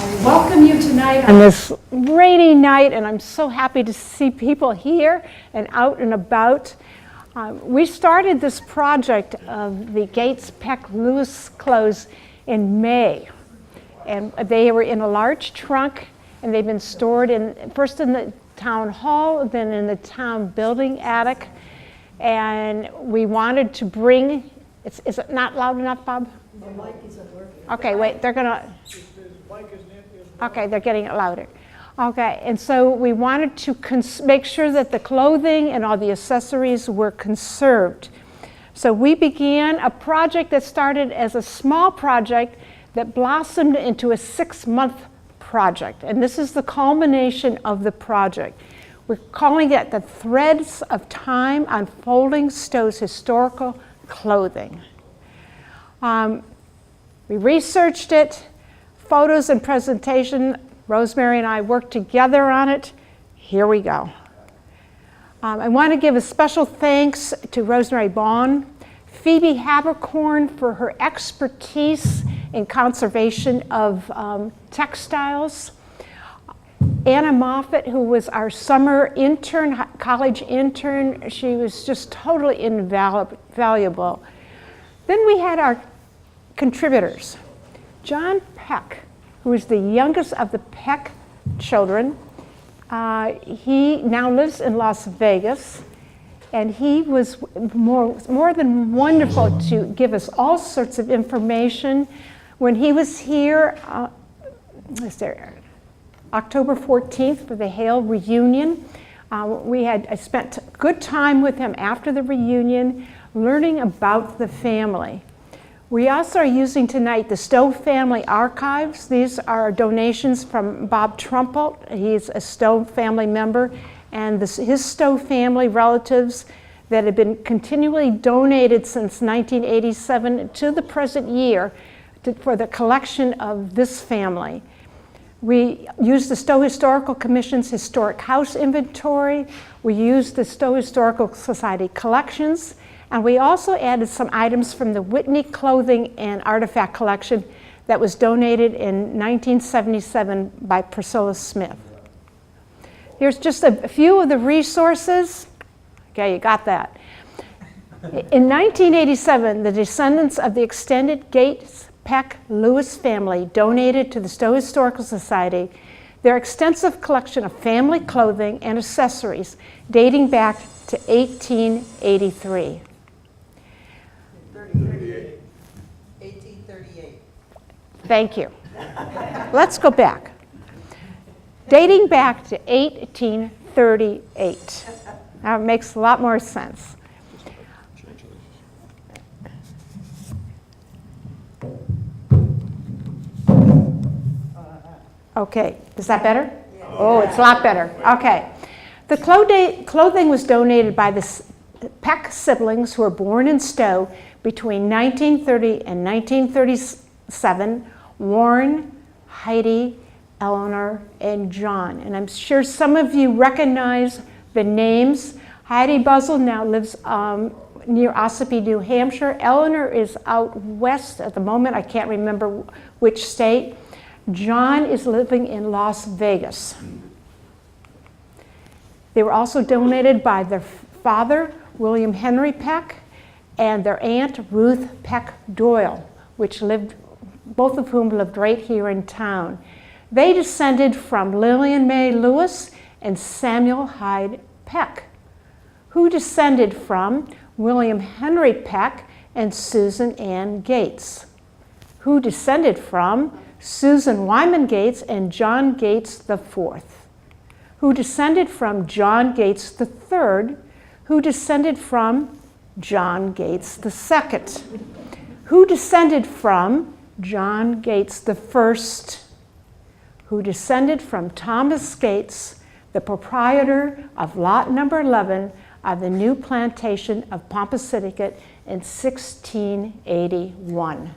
I welcome you tonight on this rainy night, and I'm so happy to see people here and out and about. We started this project of the Gates Peck Lewis clothes in May, and they were in a large trunk, and they've been stored first in the town hall, then in the town building attic, and we wanted to bring, is it not loud enough, Bob? The mic isn't working. Okay, wait, they're gonna, okay, they're getting it louder. Okay, and so we wanted to make sure that the clothing and all the accessories were conserved. So we began a project that started as a small project that blossomed into a 6-month project. And this is the culmination of the project. We're calling it the Threads of Time Unfolding Stow's Historical Clothing. We researched it, photos and presentation. Rosemary and I worked together on it. Here we go. I want to give a special thanks to Rosemary Bond, Phoebe Habercorn for her expertise in conservation of textiles, Anna Moffat, who was our summer intern, college intern. She was just totally invaluable. Then we had our contributors. John Peck, who is the youngest of the Peck children. He now lives in Las Vegas, and he was more than wonderful to give us all sorts of information. When he was here, October 14th for the Hale reunion, I spent good time with him after the reunion, learning about the family. We also are using tonight the Stow family archives. These are donations from Bob Trumpelt. He's a Stow family member, and his Stow family relatives that have been continually donated since 1987 to the present year for the collection of this family. We used the Stow Historical Commission's Historic House Inventory. We used the Stow Historical Society collections. And we also added some items from the Whitney Clothing and Artifact Collection that was donated in 1977 by Priscilla Smith. Here's just a few of the resources. Okay, you got that. In 1987, the descendants of the extended Gates Peck Lewis family donated to the Stow Historical Society their extensive collection of family clothing and accessories dating back to 1883. 1838. Thank you. Let's go back. Dating back to 1838. That makes a lot more sense. Okay, is that better? Yeah. Oh, it's a lot better. Okay. The clothing was donated by the Peck siblings who were born in Stow between 1930 and 1937, Warren, Heidi, Eleanor, and John. And I'm sure some of you recognize the names. Heidi Buzzle now lives near Ossipee, New Hampshire. Eleanor is out west at the moment. I can't remember which state. John is living in Las Vegas. They were also donated by their father, William Henry Peck, and their aunt, Ruth Peck Doyle, both of whom lived right here in town. They descended from Lillian May Lewis and Samuel Hyde Peck, who descended from William Henry Peck and Susan Ann Gates, who descended from Susan Wyman Gates and John Gates IV, who descended from John Gates III, who descended from John Gates II, who descended from John Gates I, who descended from Thomas Gates, the proprietor of lot number 11 of the new plantation of Pompasiticate in 1681.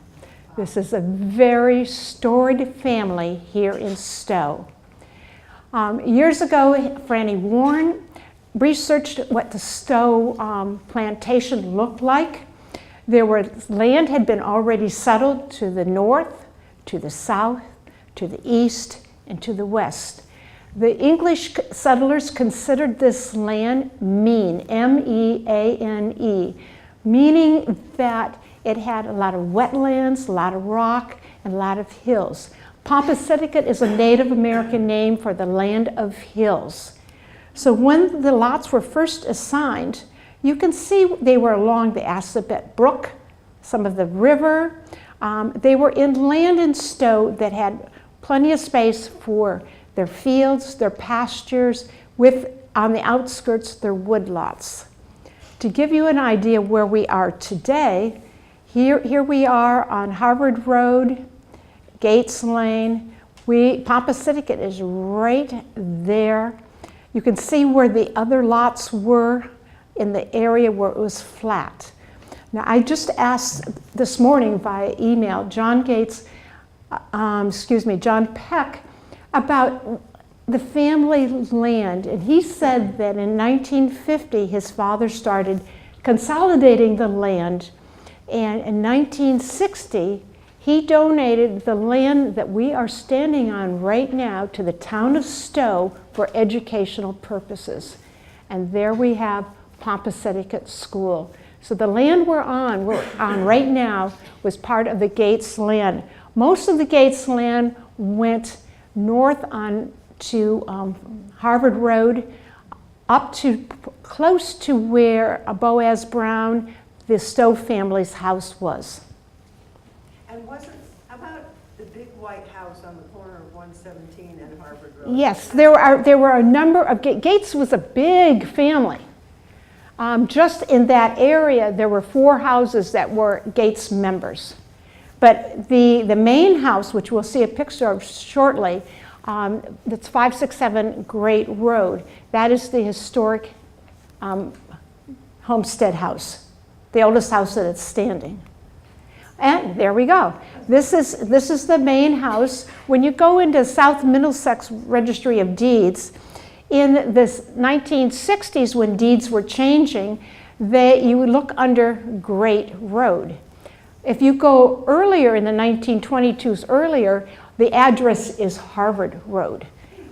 This is a very storied family here in Stow. Years ago, Franny Warren researched what the Stow plantation looked like. Land had been already settled to the north, to the south, to the east, and to the west. The English settlers considered this land mean, M-E-A-N-E, meaning that it had a lot of wetlands, a lot of rock, and a lot of hills. Pompasiticus is a Native American name for the land of hills. So when the lots were first assigned, you can see they were along the Assabet Brook, some of the river. They were in land in Stow that had plenty of space for their fields, their pastures, with, on the outskirts, their woodlots. To give you an idea where we are today, here we are on Harvard Road, Gates Lane. Pompasiticus is right there. You can see where the other lots were in the area where it was flat. Now, I just asked this morning via email John Peck, about the family land, and he said that in 1950 his father started consolidating the land, and in 1960 he donated the land that we are standing on right now to the town of Stow for educational purposes. And there we have Pompasiticus School. So the land we're on right now was part of the Gates land. Most of the Gates land went north on to Harvard Road, up to close to where Boaz Brown, the Stowe family's house was. And wasn't about the big white house on the corner of 117 and Harvard Road? Yes, there were a number of, Gates was a big family. Just in that area, there were 4 houses that were Gates members. But the main house, which we'll see a picture of shortly, that's 567 Great Road. That is the historic homestead house, the oldest house that is standing. And there we go. This is the main house. When you go into South Middlesex Registry of Deeds, in the 1960s when deeds were changing, you would look under Great Road. If you go earlier in the 1922s earlier, the address is Harvard Road.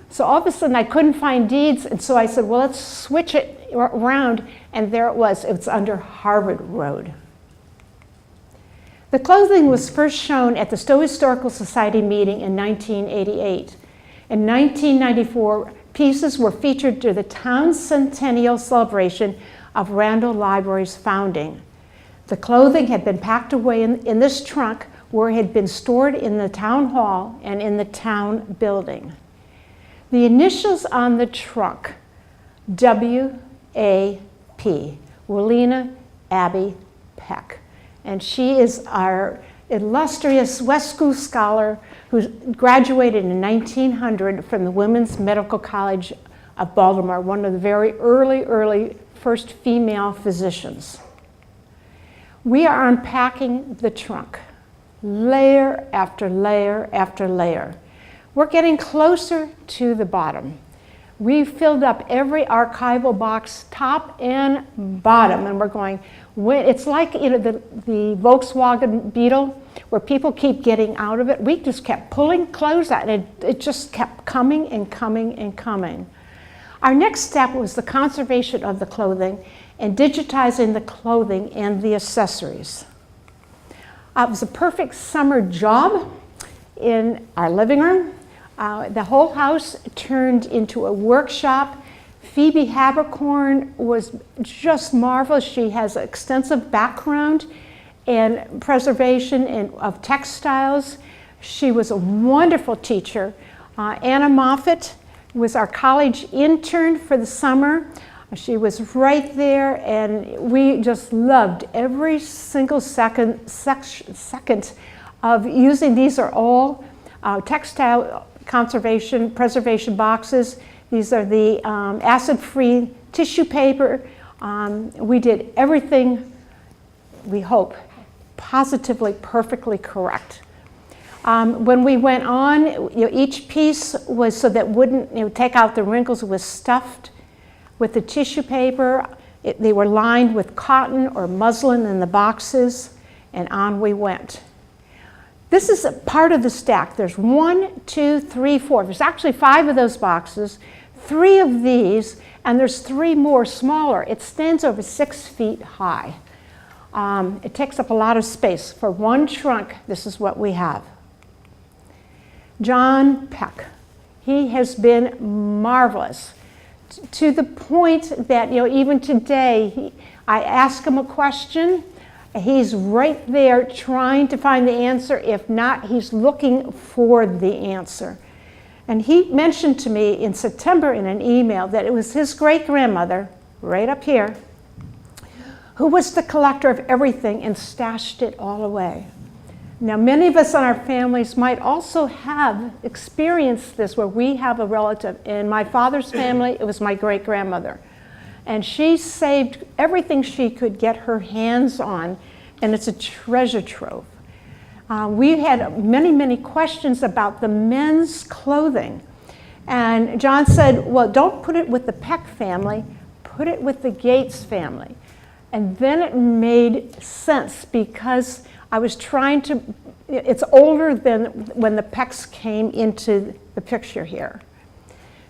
So all of a sudden I couldn't find deeds, and so I said, well, let's switch it around, and there it was. It's under Harvard Road. The clothing was first shown at the Stow Historical Society meeting in 1988. In 1994, pieces were featured to the town's centennial celebration of Randall Library's founding. The clothing had been packed away in this trunk where it had been stored in the town hall and in the town building. The initials on the trunk, W.A.P., Willina Abbey Peck. And she is our illustrious West School scholar who graduated in 1900 from the Women's Medical College of Baltimore, one of the very early first female physicians. We are unpacking the trunk, layer after layer after layer. We're getting closer to the bottom. We filled up every archival box, top and bottom, and we're going, it's like the Volkswagen Beetle, where people keep getting out of it. We just kept pulling clothes out, and it just kept coming and coming and coming. Our next step was the conservation of the clothing and digitizing the clothing and the accessories. It was a perfect summer job in our living room. The whole house turned into a workshop. Phoebe Habercorn was just marvelous. She has an extensive background in preservation of textiles. She was a wonderful teacher. Anna Moffett was our college intern for the summer. She was right there, and we just loved every single second of using. These are all textile conservation, preservation boxes. These are the acid-free tissue paper. We did everything, we hope, positively, perfectly correct. When we went on, each piece was so that wouldn't take out the wrinkles, was stuffed with the tissue paper. They were lined with cotton or muslin in the boxes, and on we went. This is a part of the stack. There's 1, 2, 3, 4. There's actually 5 of those boxes, 3 of these, and there's 3 more smaller. It stands over 6 feet high. It takes up a lot of space. For one trunk, this is what we have. John Peck. He has been marvelous to the point that, even today, I ask him a question, he's right there trying to find the answer. If not, he's looking for the answer. And he mentioned to me in September in an email that it was his great-grandmother, right up here, who was the collector of everything and stashed it all away. Now, many of us in our families might also have experienced this, where we have a relative. In my father's family, it was my great-grandmother. And she saved everything she could get her hands on, and it's a treasure trove. We had many, many questions about the men's clothing. And John said, well, don't put it with the Peck family, put it with the Gates family. And then it made sense, because I was trying to, it's older than when the Pecks came into the picture here.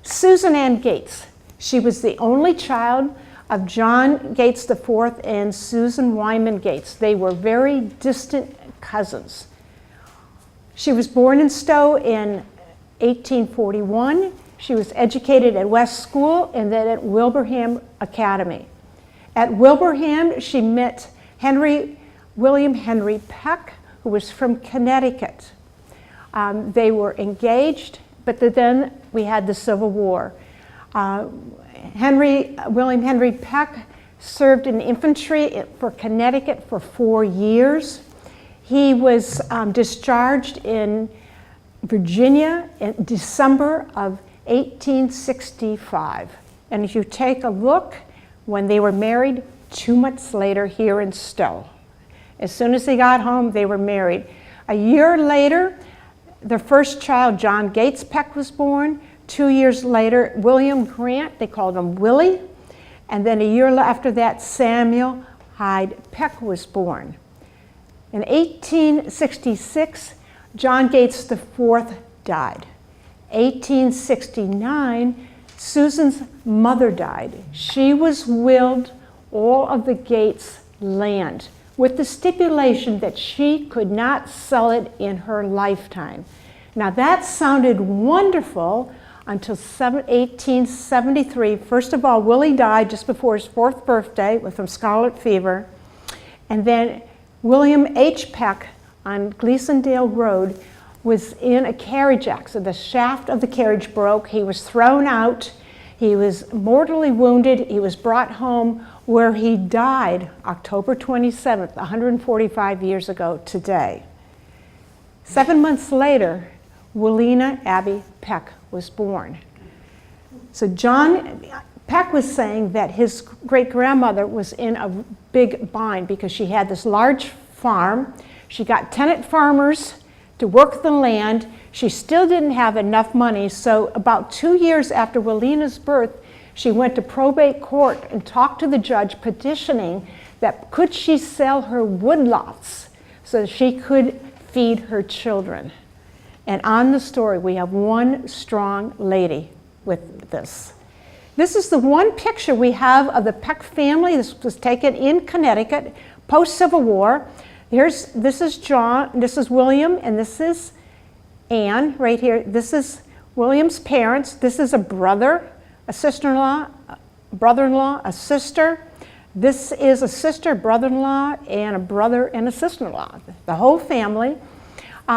Susan Ann Gates. She was the only child of John Gates IV and Susan Wyman Gates. They were very distant cousins. She was born in Stow in 1841. She was educated at West School and then at Wilbraham Academy. At Wilbraham, she met William Henry Peck, who was from Connecticut. They were engaged, but then we had the Civil War. William Henry Peck served in infantry for Connecticut for 4 years. He was discharged in Virginia in December of 1865. And if you take a look, when they were married, 2 months later here in Stow. As soon as he got home, they were married. A year later, their first child, John Gates Peck, was born. 2 years later, William Grant, they called him Willie. And then a year after that, Samuel Hyde Peck was born. In 1866, John Gates IV died. 1869, Susan's mother died. She was willed all of the Gates land, with the stipulation that she could not sell it in her lifetime. Now that sounded wonderful until 1873. First of all, Willie died just before his 4th birthday from scarlet fever. And then William H. Peck on Gleasondale Road was in a carriage accident. The shaft of the carriage broke. He was thrown out. He was mortally wounded. He was brought home, where he died October 27th, 145 years ago today. 7 months later, Willina Abbey Peck was born. So John Peck was saying that his great-grandmother was in a big bind because she had this large farm. She got tenant farmers to work the land. She still didn't have enough money, so about 2 years after Willina's birth, she went to probate court and talked to the judge, petitioning that could she sell her woodlots so that she could feed her children. And on the story, we have one strong lady with this. This is the one picture we have of the Peck family. This was taken in Connecticut, post-Civil War. This is John, this is William, and this is Anne right here. This is William's parents. This is a brother, a sister-in-law, a brother-in-law, a sister. This is a sister, brother-in-law, and a brother and a sister-in-law, the whole family.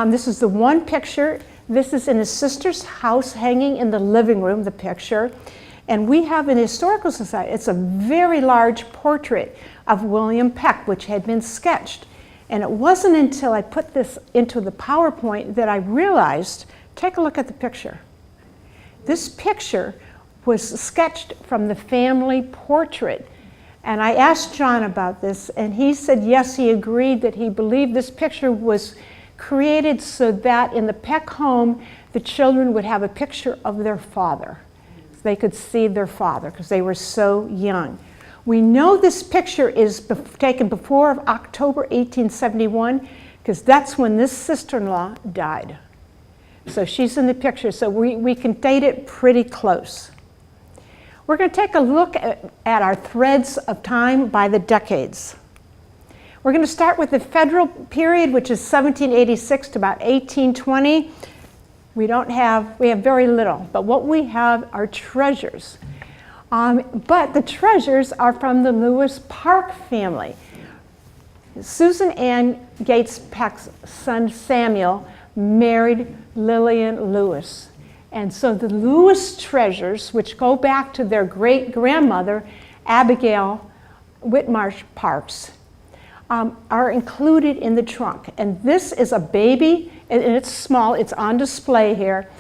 This is the one picture. This is in his sister's house, hanging in the living room, the picture. And we have an Historical Society. It's a very large portrait of William Peck, which had been sketched. And it wasn't until I put this into the PowerPoint that I realized, take a look at the picture. This picture was sketched from the family portrait. And I asked John about this, and he said yes, he agreed that he believed this picture was created so that in the Peck home, the children would have a picture of their father. They could see their father because they were so young. We know this picture is taken before October 1871 because that's when this sister-in-law died. So she's in the picture, so we can date it pretty close. We're going to take a look at our threads of time by the decades. We're going to start with the federal period, which is 1786 to about 1820. We have very little, but what we have are treasures. But the treasures are from the Lewis Park family. Susan Ann Gates Peck's son Samuel married Lillian Lewis. And so the Lewis treasures, which go back to their great-grandmother, Abigail Whitmarsh Parks, are included in the trunk. And this is a baby, and it's small, it's on display here.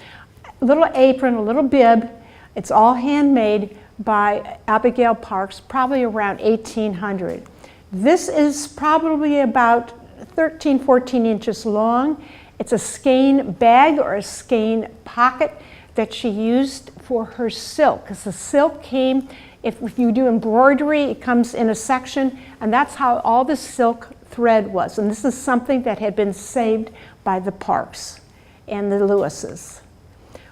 A little apron, a little bib. It's all handmade by Abigail Parks, probably around 1800. This is probably about 13, 14 inches long. It's a skein bag or a skein pocket that she used for her silk, because the silk came, if you do embroidery, it comes in a section, and that's how all the silk thread was. And this is something that had been saved by the Parks and the Lewises.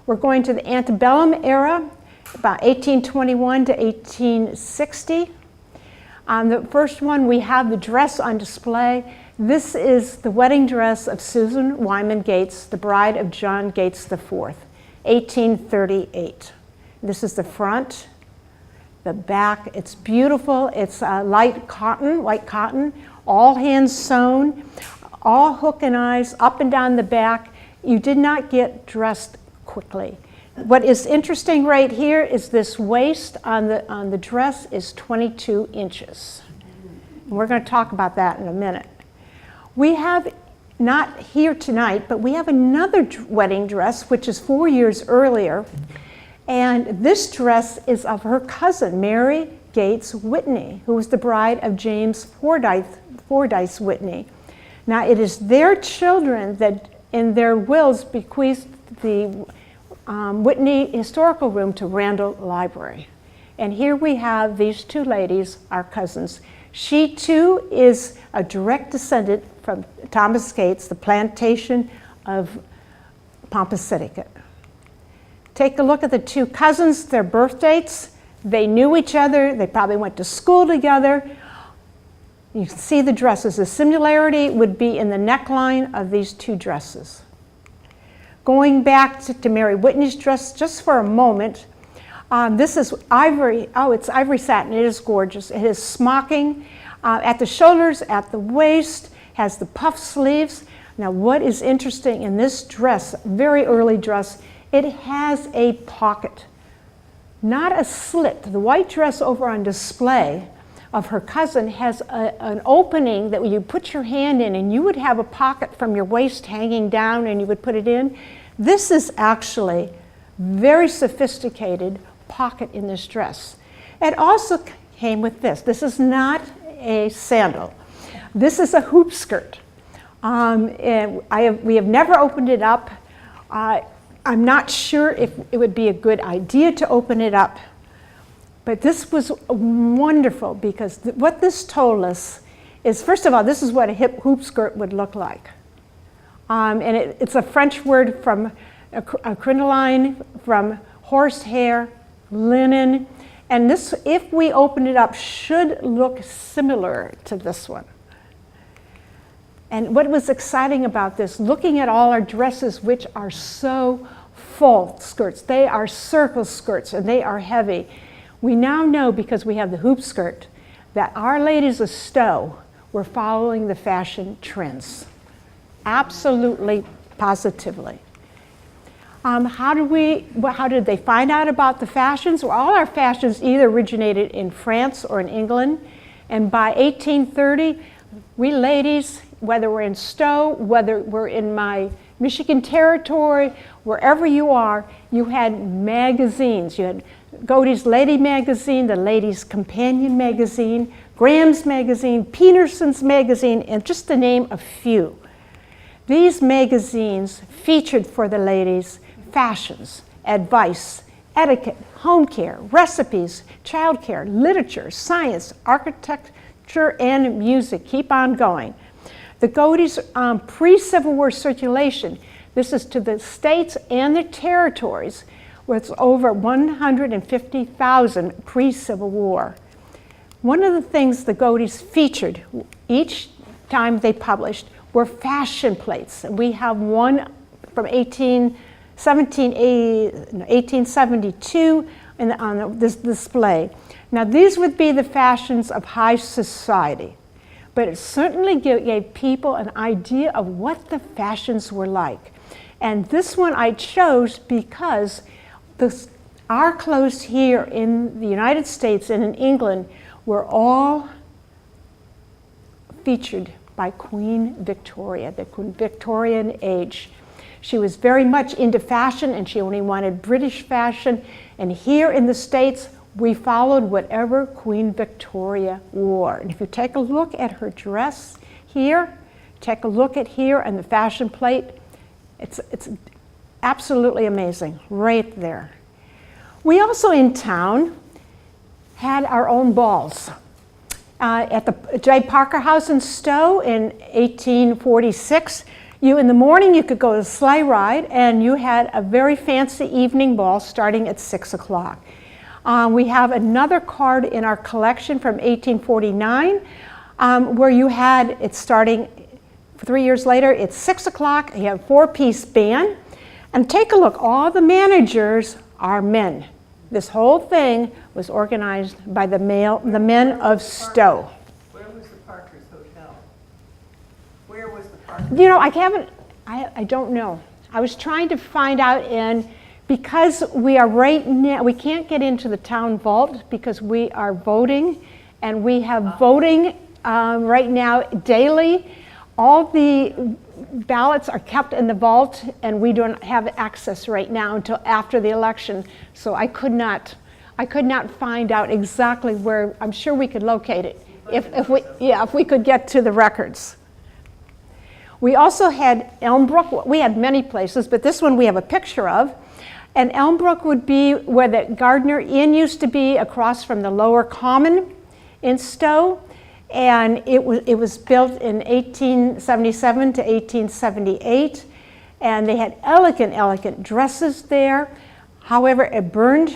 We're going to the antebellum era, about 1821 to 1860. On the first one, we have the dress on display. This is the wedding dress of Susan Wyman Gates, the bride of John Gates IV, 1838. This is the front, the back. It's beautiful. It's light cotton, white cotton, all hand sewn, all hook and eyes, up and down the back. You did not get dressed quickly. What is interesting right here is this waist on the dress is 22 inches. And we're going to talk about that in a minute. We have, not here tonight, but we have another wedding dress, which is 4 years earlier. And this dress is of her cousin, Mary Gates Whitney, who was the bride of James Fordyce Whitney. Now, it is their children that, in their wills, bequeathed the Whitney Historical Room to Randall Library. And here we have these two ladies, our cousins. She too is a direct descendant from Thomas Gates, the plantation of Pompasiticus. Take a look at the two cousins, their birth dates. They knew each other, they probably went to school together. You can see the dresses. The similarity would be in the neckline of these two dresses. Going back to Mary Whitney's dress just for a moment, this is ivory. Oh, it's ivory satin. It is gorgeous. It is smocking at the shoulders, at the waist, has the puff sleeves. Now, what is interesting in this dress, very early dress, it has a pocket, not a slit. The white dress over on display of her cousin has an opening that you put your hand in, and you would have a pocket from your waist hanging down, and you would put it in. This is actually very sophisticated pocket in this dress. It also came with this. This is not a sandal. This is a hoop skirt. And we have never opened it up. I'm not sure if it would be a good idea to open it up. But this was wonderful because what this told us is, first of all, this is what a hip hoop skirt would look like. And it's a French word from a crinoline, from horsehair, linen. And this, if we open it up, should look similar to this one. And what was exciting about this, looking at all our dresses, which are so full skirts, they are circle skirts and they are heavy. We now know, because we have the hoop skirt, that our ladies of Stow were following the fashion trends. Absolutely, positively. How did they find out about the fashions? Well, all our fashions either originated in France or in England. And by 1830, we ladies, whether we're in Stow, whether we're in my Michigan territory, wherever you are, you had magazines. You had Godey's Lady Magazine, the Ladies' Companion Magazine, Graham's Magazine, Peterson's Magazine, and just to name a few. These magazines featured for the ladies fashions, advice, etiquette, home care, recipes, childcare, literature, science, architecture, and music. Keep on going. The Godey's pre-Civil War circulation, this is to the states and the territories, was over 150,000 pre-Civil War. One of the things the Godeys featured each time they published were fashion plates. We have one from 1872 on this display. Now these would be the fashions of high society, but it certainly gave people an idea of what the fashions were like. And this one I chose because our clothes here in the United States and in England were all featured by Queen Victoria, the Victorian age. She was very much into fashion and she only wanted British fashion. And here in the States, we followed whatever Queen Victoria wore. And if you take a look at her dress here, take a look at here and the fashion plate, it's absolutely amazing, right there. We also in town had our own balls. At the J. Parker House in Stow in 1846, in the morning you could go to a sleigh ride and you had a very fancy evening ball starting at 6 o'clock. We have another card in our collection from 1849 where you had it starting 3 years later, it's 6 o'clock, you have a 4-piece band. And take a look, all the managers are men. This whole thing was organized by the men of Stow. Where was the Parker's Hotel? Where was the Parker's? You know, I don't know. I was trying to find out, and because we are right now, we can't get into the town vault because we are voting, and we have voting right now daily. All the ballots are kept in the vault and we don't have access right now until after the election. So I could not find out exactly where. I'm sure we could locate it if we could get to the records. We also had Elmbrook. We had many places, but this one we have a picture of. And Elmbrook would be where the Gardner Inn used to be, across from the Lower Common in Stow. And it was built in 1877 to 1878, and they had elegant dresses there. However, it burned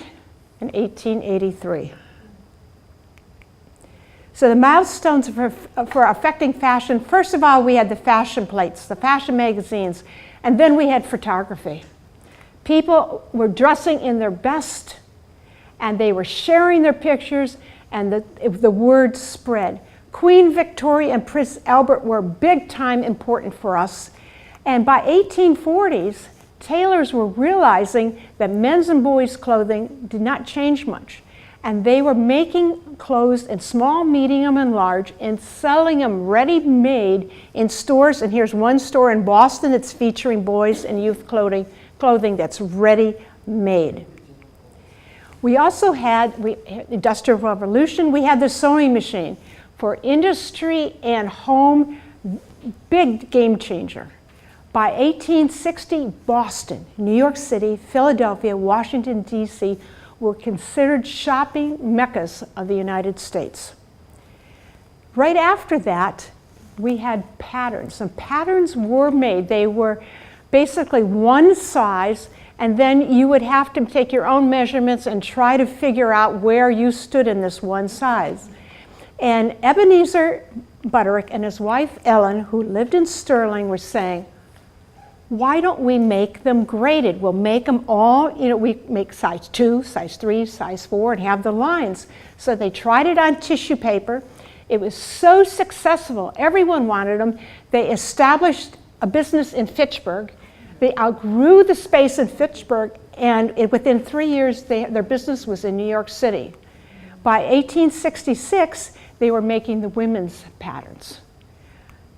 in 1883. So the milestones for affecting fashion, first of all, we had the fashion plates, the fashion magazines, and then we had photography. People were dressing in their best, and they were sharing their pictures, and the word spread. Queen Victoria and Prince Albert were big time important for us. And by 1840s, tailors were realizing that men's and boys' clothing did not change much. And they were making clothes in small, medium, and large and selling them ready-made in stores. And here's one store in Boston that's featuring boys and youth clothing that's ready-made. We also had the Industrial Revolution. We had the sewing machine. For industry and home, big game changer. By 1860, Boston, New York City, Philadelphia, Washington, D.C. were considered shopping meccas of the United States. Right after that, we had patterns. Some patterns were made. They were basically one size, and then you would have to take your own measurements and try to figure out where you stood in this one size. And Ebenezer Butterick and his wife Ellen, who lived in Sterling, were saying, why don't we make them graded? We'll make them all, we make size 2, size 3, size 4, and have the lines. So they tried it on tissue paper. It was so successful, everyone wanted them. They established a business in Fitchburg. They outgrew the space in Fitchburg, and within 3 years, their business was in New York City. By 1866, they were making the women's patterns.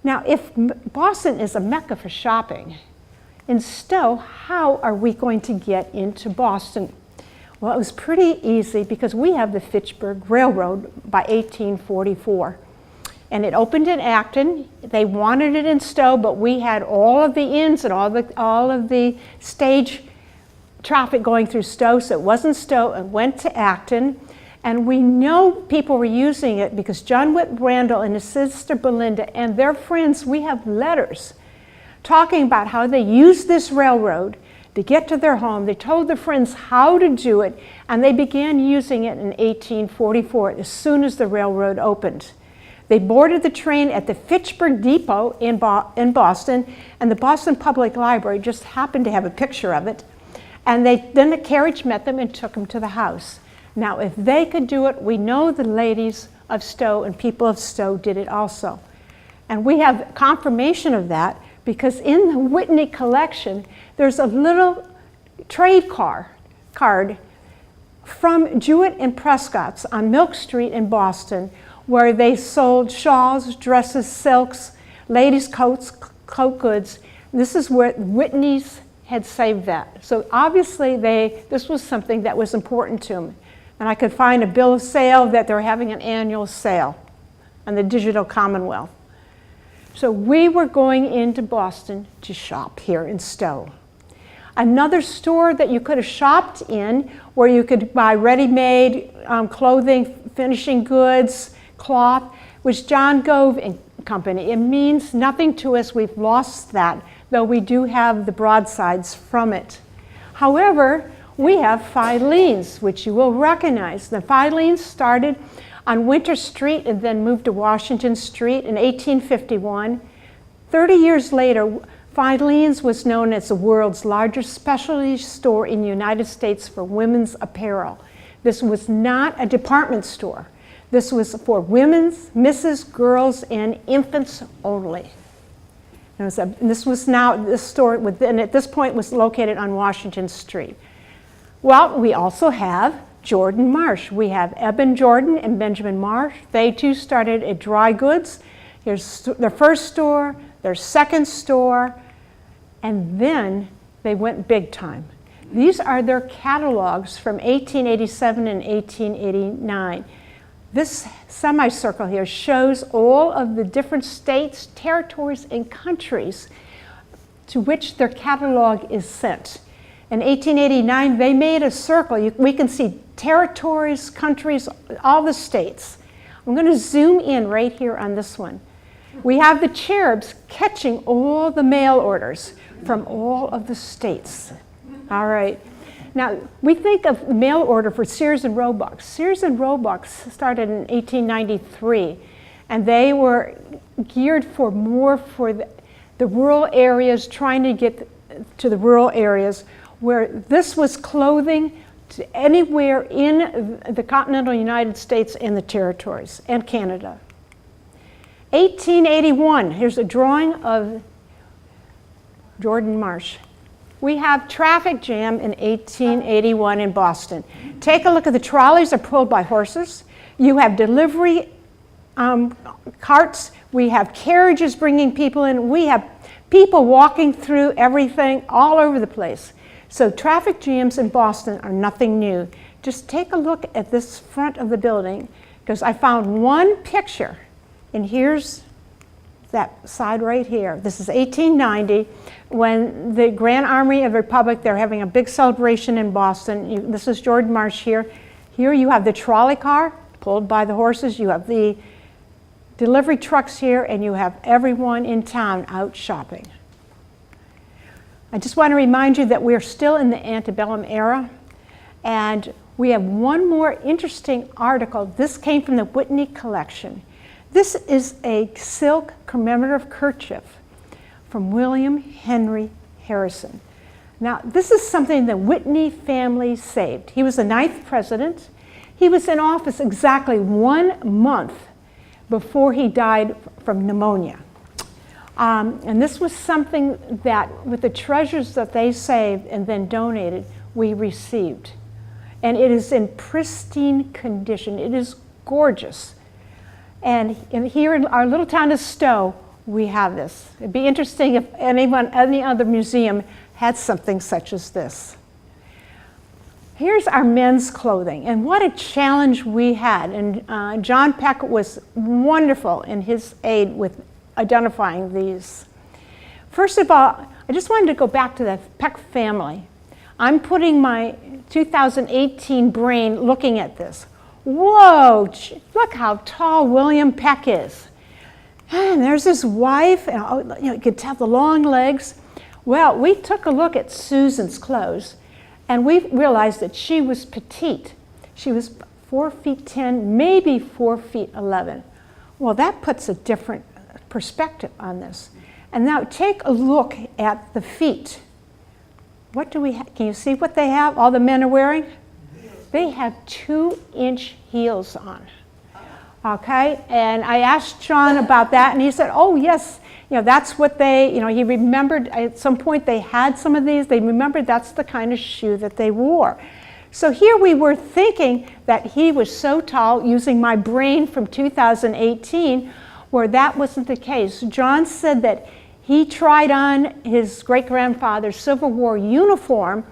Now, if Boston is a mecca for shopping, in Stow, how are we going to get into Boston? Well, it was pretty easy because we have the Fitchburg Railroad by 1844. And it opened in Acton. They wanted it in Stow, but we had all of the inns and all of the stage traffic going through Stow, so it wasn't Stow. It went to Acton. And we know people were using it because John Whit Randall and his sister Belinda and their friends, we have letters talking about how they used this railroad to get to their home. They told their friends how to do it, and they began using it in 1844, as soon as the railroad opened. They boarded the train at the Fitchburg Depot in Boston, and the Boston Public Library just happened to have a picture of it. And then the carriage met them and took them to the house. Now, if they could do it, we know the ladies of Stow and people of Stow did it also. And we have confirmation of that because in the Whitney collection, there's a little trade card from Jewett and Prescott's on Milk Street in Boston, where they sold shawls, dresses, silks, ladies' coats, coat goods. This is where Whitney's had saved that. So obviously this was something that was important to them. And I could find a bill of sale that they're having an annual sale on the Digital Commonwealth. So we were going into Boston to shop here in Stow. Another store that you could have shopped in, where you could buy ready-made clothing, finishing goods, cloth, was John Gove and Company. It means nothing to us. We've lost that, though we do have the broadsides from it. However, we have Filene's, which you will recognize. The Filene's started on Winter Street and then moved to Washington Street in 1851. 30 years later, Filene's was known as the world's largest specialty store in the United States for women's apparel. This was not a department store. This was for women's, misses, girls, and infants only. This store within, at this point, was located on Washington Street. Well, we also have Jordan Marsh. We have Eben Jordan and Benjamin Marsh. They too started at dry goods. Here's their first store, their second store, and then they went big time. These are their catalogs from 1887 and 1889. This semicircle here shows all of the different states, territories, and countries to which their catalog is sent. In 1889, they made a circle. We can see territories, countries, all the states. I'm going to zoom in right here on this one. We have the cherubs catching all the mail orders from all of the states. All right. Now, we think of mail order for Sears and Roebuck. Sears and Roebuck started in 1893, and they were geared for more for the rural areas, trying to get to the rural areas, where this was clothing to anywhere in the continental United States and the territories, and Canada. 1881, here's a drawing of Jordan Marsh. We have traffic jam in 1881 in Boston. Take a look at the trolleys are pulled by horses. You have delivery carts. We have carriages bringing people in. We have people walking through everything all over the place. So traffic jams in Boston are nothing new. Just take a look at this front of the building, because I found one picture, and here's that side right here. This is 1890, when the Grand Army of the Republic, they're having a big celebration in Boston. This is Jordan Marsh here. Here you have the trolley car pulled by the horses. You have the delivery trucks here, and you have everyone in town out shopping. I just want to remind you that we're still in the antebellum era, and we have one more interesting article. This came from the Whitney collection. This is a silk commemorative kerchief from William Henry Harrison. Now, this is something the Whitney family saved. He was the 9th president. He was in office exactly 1 month before he died from pneumonia. And this was something that, with the treasures that they saved and then donated, we received. And it is in pristine condition. It is gorgeous. And here in our little town of Stow, we have this. It'd be interesting if any other museum had something such as this. Here's our men's clothing, and what a challenge we had. And John Peck was wonderful in his aid with identifying these. First of all, I just wanted to go back to the Peck family. I'm putting my 2018 brain looking at this. whoa, look how tall William Peck is. And there's his wife, and you could tell the long legs. Well, we took a look at Susan's clothes, and we realized that she was petite. She was 4 feet 10, maybe 4 feet 11. Well, that puts a different perspective on this. And now take a look at the feet. What do we have? Can you see what they have, all the men are wearing? They have 2-inch heels on. Okay, and I asked John about that, and he said, oh yes, that's what they, he remembered at some point they had some of these. They remembered that's the kind of shoe that they wore. So here we were thinking that he was so tall, using my brain from 2018, where that wasn't the case. John said that he tried on his great-grandfather's Civil War uniform,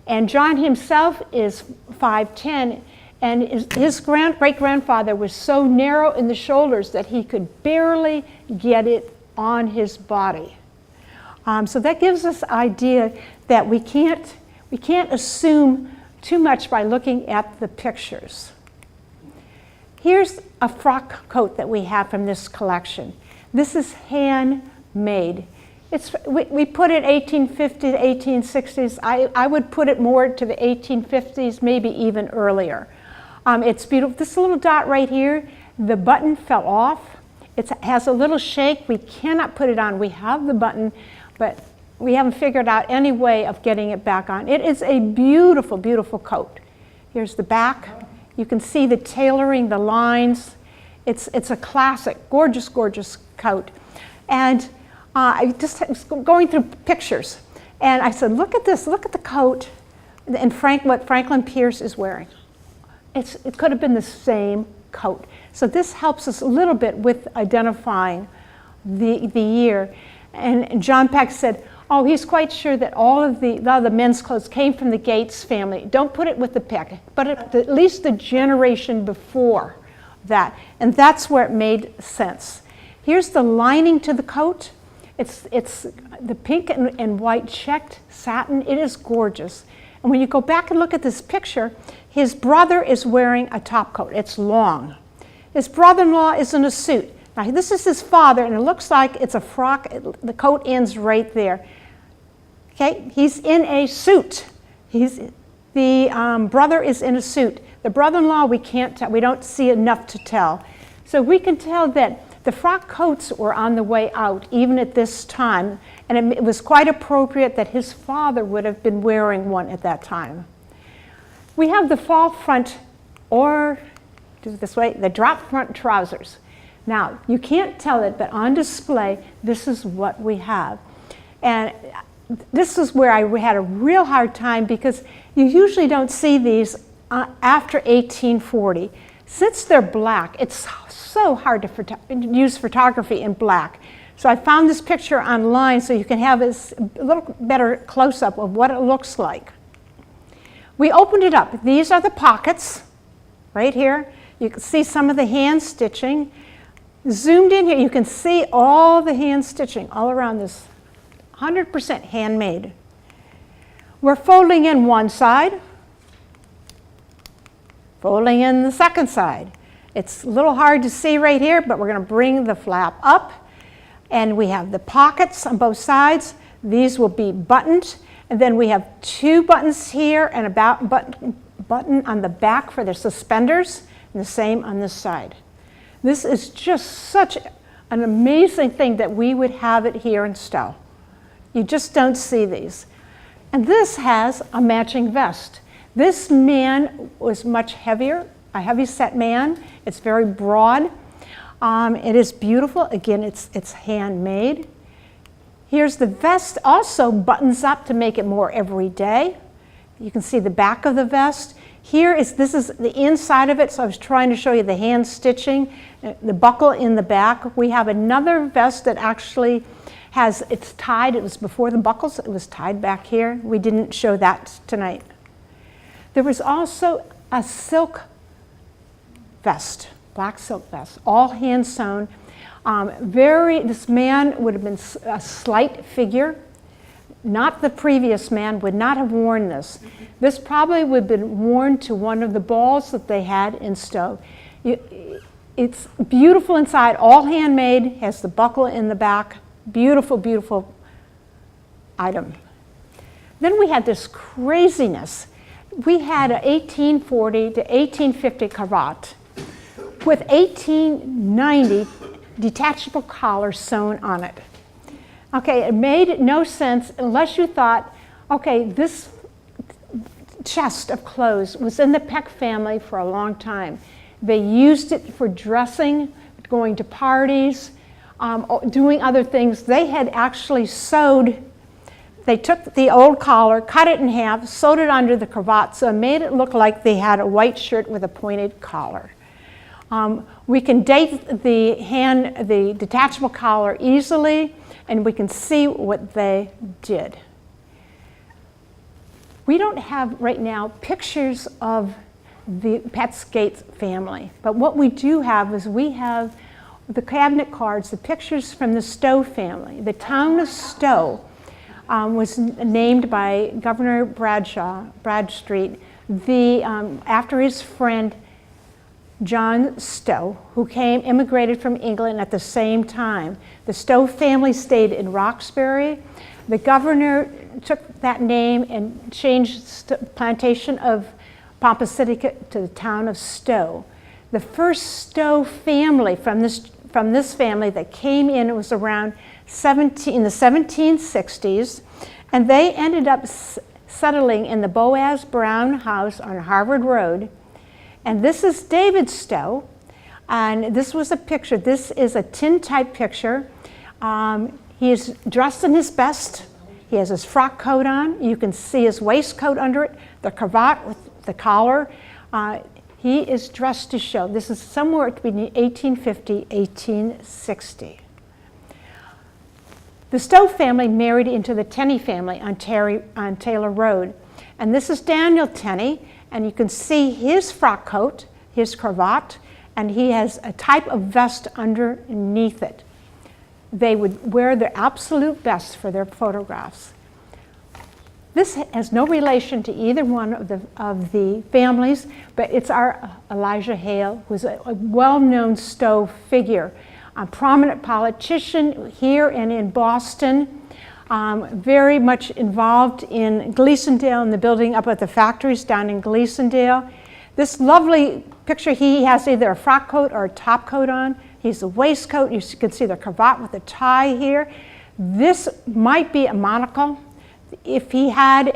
and John himself is 5'10", and his great-grandfather was so narrow in the shoulders that he could barely get it on his body. So that gives us an idea that we can't assume too much by looking at the pictures. Here's a frock coat that we have from this collection. This is handmade. We put it 1850 to 1860s. I would put it more to the 1850s, maybe even earlier. It's beautiful. This little dot right here, the button fell off. It has a little shake. We cannot put it on. We have the button, but we haven't figured out any way of getting it back on. It is a beautiful, beautiful coat. Here's the back. You can see the tailoring, the lines. It's a classic, gorgeous, gorgeous coat. And I just was going through pictures, and I said, look at this, look at the coat, and what Franklin Pierce is wearing. It could have been the same coat. So this helps us a little bit with identifying the year. And John Peck said, oh, he's quite sure that all of the men's clothes came from the Gates family. Don't put it with the Peck, but at least the generation before that. And that's where it made sense. Here's the lining to the coat. It's the pink and white checked satin. It is gorgeous. And when you go back and look at this picture, his brother is wearing a top coat. It's long. His brother-in-law is in a suit. Now this is his father, and it looks like it's a frock. The coat ends right there. Okay, he's in a suit. The brother is in a suit. The brother-in-law, we can't tell. We don't see enough to tell. So we can tell that the frock coats were on the way out, even at this time, and it was quite appropriate that his father would have been wearing one at that time. We have the fall front, or do it this way, the drop front trousers. Now, you can't tell it, but on display, this is what we have. And this is where I had a real hard time, because you usually don't see these after 1840. Since they're black, it's so hard to use photography in black. So I found this picture online so you can have a little better close-up of what it looks like. We opened it up. These are the pockets right here. You can see some of the hand stitching. Zoomed in here, you can see all the hand stitching all around this. 100% handmade. We're folding in one side, folding in the second side. It's a little hard to see right here, but we're going to bring the flap up, and we have the pockets on both sides. These will be buttoned, and then we have 2 buttons here and a button on the back for the suspenders, and the same on this side. This is just such an amazing thing that we would have it here in Stow. You just don't see these. And this has a matching vest. This man was much heavier, a heavy-set man. It's very broad. It is beautiful. Again, it's handmade. Here's the vest, also buttons up to make it more everyday. You can see the back of the vest. This is the inside of it, so I was trying to show you the hand stitching, the buckle in the back. We have another vest that actually it's tied. It was before the buckles. It was tied back here. We didn't show that tonight. There was also a silk vest, black silk vest, all hand sewn. This man would have been a slight figure. not the previous man, would not have worn this. This probably would have been worn to one of the balls that they had in Stow. It's beautiful inside, all handmade, has the buckle in the back. Beautiful, beautiful item. Then we had this craziness. We had an 1840 to 1850 cravat with 1890 detachable collars sewn on it. Okay, it made no sense unless you thought, okay, this chest of clothes was in the Peck family for a long time. They used it for dressing, going to parties, doing other things. They had actually sewed, they took the old collar, cut it in half, sewed it under the cravat, so it made it look like they had a white shirt with a pointed collar. We can date the detachable collar easily, and we can see what they did. We don't have right now pictures of the Gates family, but what we do have is we have the cabinet cards, the pictures from the Stow family. The town of Stow was named by Governor Bradstreet after his friend John Stow, who immigrated from England at the same time. The Stow family stayed in Roxbury. The governor took that name and changed the plantation of Pompasitica to the town of Stow. The first Stow family from this family that came in, it was around in the 1760s, and they ended up settling in the Boaz Brown house on Harvard Road. And this is David Stow, and this was a picture. This is a tintype picture. He is dressed in his best. He has his frock coat on. You can see his waistcoat under it, the cravat with the collar. He is dressed to show. This is somewhere between 1850, 1860. The Stow family married into the Tenney family on Taylor Road. And this is Daniel Tenney. And you can see his frock coat, his cravat, and he has a type of vest underneath it. They would wear their absolute best for their photographs. This has no relation to either one of the families, but it's our Elijah Hale, who's a well-known Stow figure, a prominent politician here and in Boston. Very much involved in Gleasondale and the building up at the factories down in Gleasondale. This lovely picture, he has either a frock coat or a top coat on. He's a waistcoat. You can see the cravat with the tie here. This might be a monocle. If he had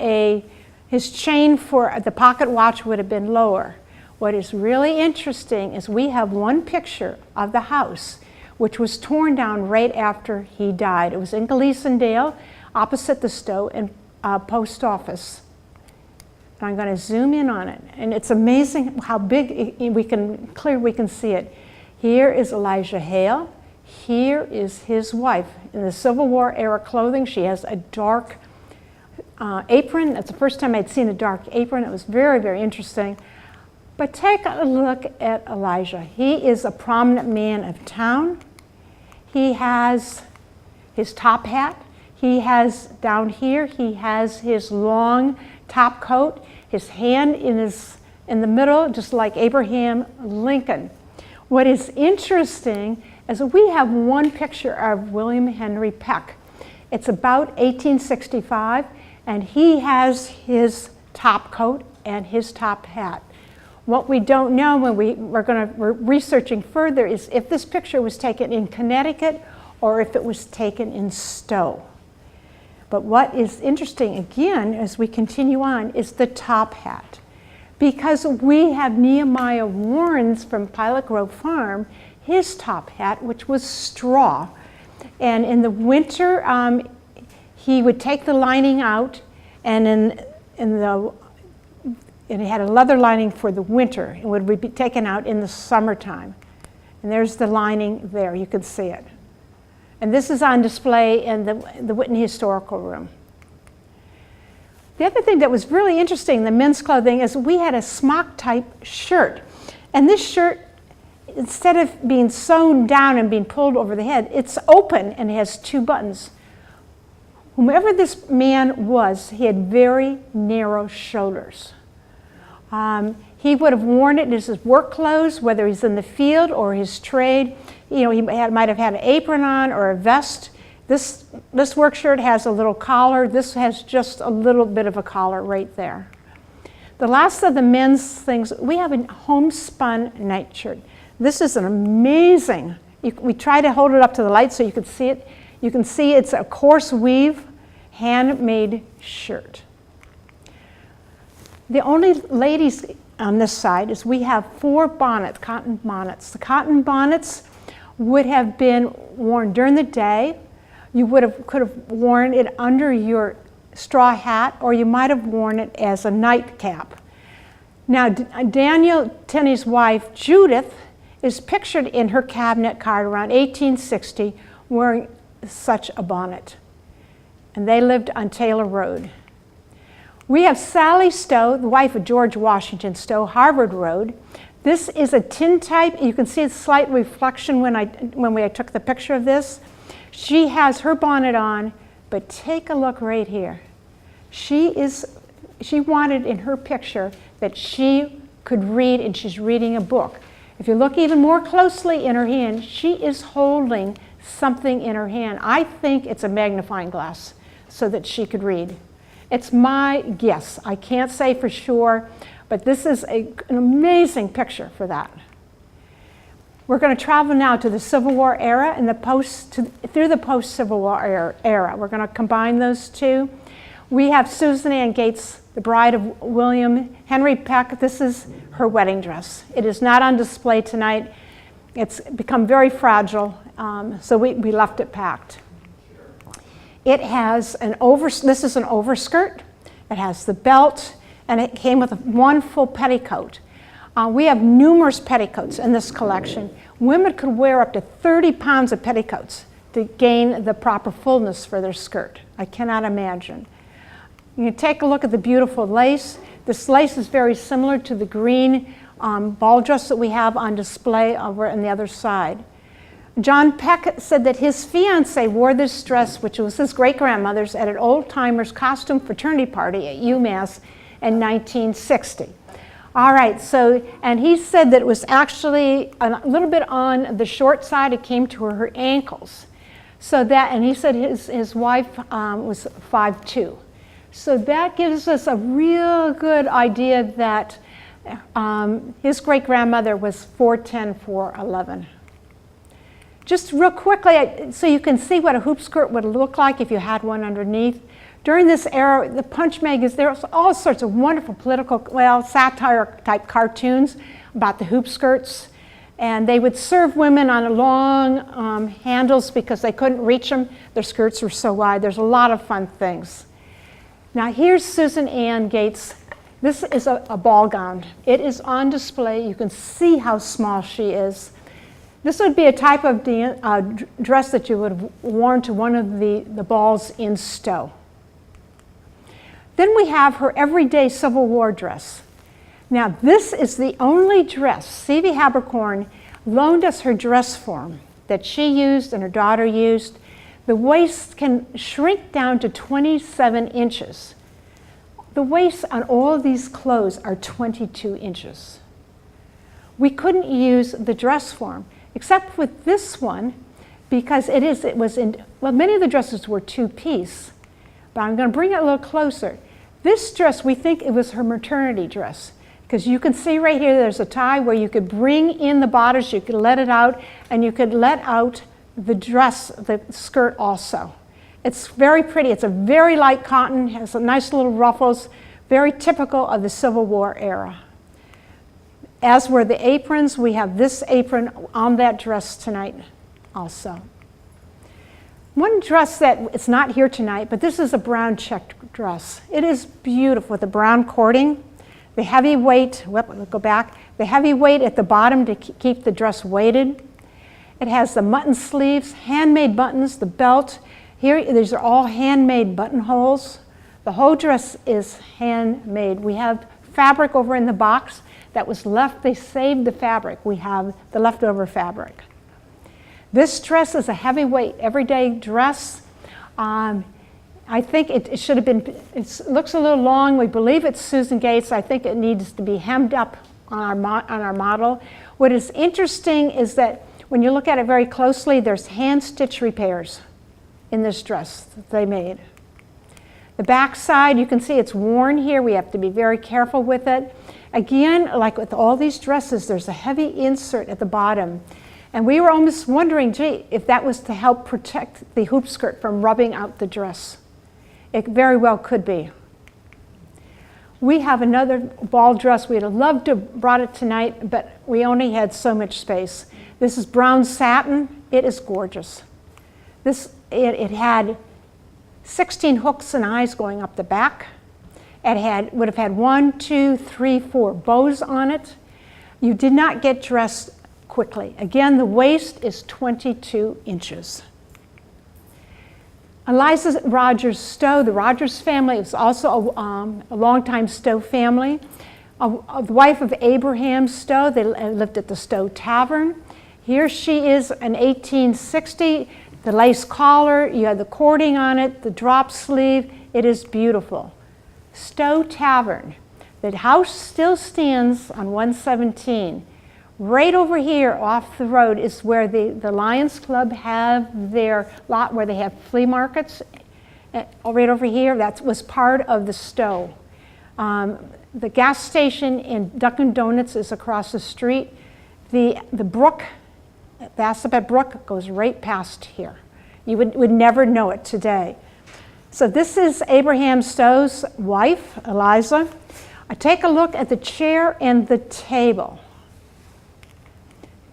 his chain for the pocket watch would have been lower. What is really interesting is we have one picture of the house which was torn down right after he died. It was in Gleasondale, opposite the Stow and post office. And I'm going to zoom in on it, and it's amazing how big we can see it. Here is Elijah Hale. Here is his wife in the Civil War era clothing. She has a dark apron. That's the first time I'd seen a dark apron. It was very, very interesting. But take a look at Elijah. He is a prominent man of town. He has his top hat. He has down here, he has his long top coat, his hand in the middle, just like Abraham Lincoln. What is interesting is we have one picture of William Henry Peck. It's about 1865, and he has his top coat and his top hat. What we don't know when we're researching further is if this picture was taken in Connecticut or if it was taken in Stow. But what is interesting, again, as we continue on, is the top hat. Because we have Nehemiah Warren's from Pilot Grove Farm, his top hat, which was straw. And in the winter, he would take the lining out, and and it had a leather lining for the winter. It would be taken out in the summertime. And there's the lining there, you can see it. And this is on display in the Whitney Historical Room. The other thing that was really interesting in the men's clothing is we had a Smock-Type shirt. And this shirt, instead of being sewn down and being pulled over the head, it's open and it has two buttons. Whomever this man was, he had very narrow shoulders. He would have worn it as his work clothes, whether he's in the field or his trade. You know, he might have had an apron on or a vest. This work shirt has a little collar. This has just a little bit of a collar right there. The last of the men's things, we have a homespun nightshirt. This is an amazing, we try to hold it up to the light so you can see it. You can see it's a coarse weave, handmade shirt. The only ladies on this side is we have 4 bonnets, cotton bonnets. The cotton bonnets would have been worn during the day. You could have worn it under your straw hat, or you might have worn it as a nightcap. Now, Daniel Tenney's wife, Judith, is pictured in her cabinet card around 1860 wearing such a bonnet. And they lived on Taylor Road. We have Sally Stow, the wife of George Washington Stow, Harvard Road. This is a tintype. You can see a slight reflection when I took the picture of this. She has her bonnet on, but take a look right here. She wanted in her picture that she could read, and she's reading a book. If you look even more closely in her hand, she is holding something in her hand. I think it's a magnifying glass so that she could read. It's my guess. I can't say for sure, but this is an amazing picture for that. We're going to travel now to the Civil War era and through the post-Civil War era. We're going to combine those two. We have Susan Ann Gates, the bride of William Henry Peck. This is her wedding dress. It is not on display tonight. It's become very fragile, so we left it packed. It has this is an overskirt. It has the belt, and it came with one full petticoat. We have numerous petticoats in this collection. Women could wear up to 30 pounds of petticoats to gain the proper fullness for their skirt. I cannot imagine. You can take a look at the beautiful lace. This lace is very similar to the green ball dress that we have on display over on the other side. John Peck said that his fiancée wore this dress, which was his great-grandmother's, at an old-timers costume fraternity party at UMass in 1960. All right, and he said that it was actually a little bit on the short side. It came to her ankles. And he said his wife was 5'2". So that gives us a real good idea that his great-grandmother was 4'10", 4'11". Just real quickly, so you can see what a hoop skirt would look like if you had one underneath. During this era, the Punch magazine, there was all sorts of wonderful political, satire-type cartoons about the hoop skirts. And they would serve women on long handles because they couldn't reach them. Their skirts were so wide. There's a lot of fun things. Now here's Susan Ann Gates. This is a ball gown. It is on display. You can see how small she is. This would be a type of dress that you would have worn to one of the balls in Stow. Then we have her everyday Civil War dress. Now this is the only dress. C.V. Habercorn loaned us her dress form that she used and her daughter used. The waist can shrink down to 27 inches. The waists on all of these clothes are 22 inches. We couldn't use the dress form, except with this one, because many of the dresses were two-piece, but I'm going to bring it a little closer. This dress, we think it was her maternity dress, because you can see right here there's a tie where you could bring in the bodice, you could let it out, and you could let out the dress, the skirt also. It's very pretty. It's a very light cotton, has some nice little ruffles, very typical of the Civil War era. As were the aprons, we have this apron on that dress tonight also. One dress that it's not here tonight, but this is a brown checked dress. It is beautiful with the brown cording, the heavy weight, go back, the heavy weight at the bottom to keep the dress weighted. It has the mutton sleeves, handmade buttons, the belt. Here, these are all handmade buttonholes. The whole dress is handmade. We have fabric over in the box that was left. They saved the fabric. We have the leftover fabric. This dress is a heavyweight, everyday dress. I think it should have been, it looks a little long. We believe it's Susan Gates. I think it needs to be hemmed up on our model. What is interesting is that when you look at it very closely, there's hand stitch repairs in this dress that they made. The back side, you can see it's worn here. We have to be very careful with it. Again, like with all these dresses, there's a heavy insert at the bottom. And we were almost wondering, gee, if that was to help protect the hoop skirt from rubbing out the dress. It very well could be. We have another ball dress. We'd have loved to have brought it tonight, but we only had so much space. This is brown satin. It is gorgeous. It had 16 hooks and eyes going up the back. It would have had 1, 2, 3, 4 bows on it. You did not get dressed quickly. Again, the waist is 22 inches. Eliza Rogers Stow, the Rogers family, is also a longtime Stow family. The wife of Abraham Stow, they lived at the Stow Tavern. Here she is in 1860, the lace collar, you had the cording on it, the drop sleeve, it is beautiful. Stow Tavern, the house still stands on 117. Right over here off the road is where the Lions Club have their lot where they have flea markets. Right over here, that was part of the Stow. The gas station in Dunkin' Donuts is across the street. The brook, the Assabet Brook, goes right past here. You would never know it today. So this is Abraham Stow's wife, Eliza. Take a look at the chair and the table.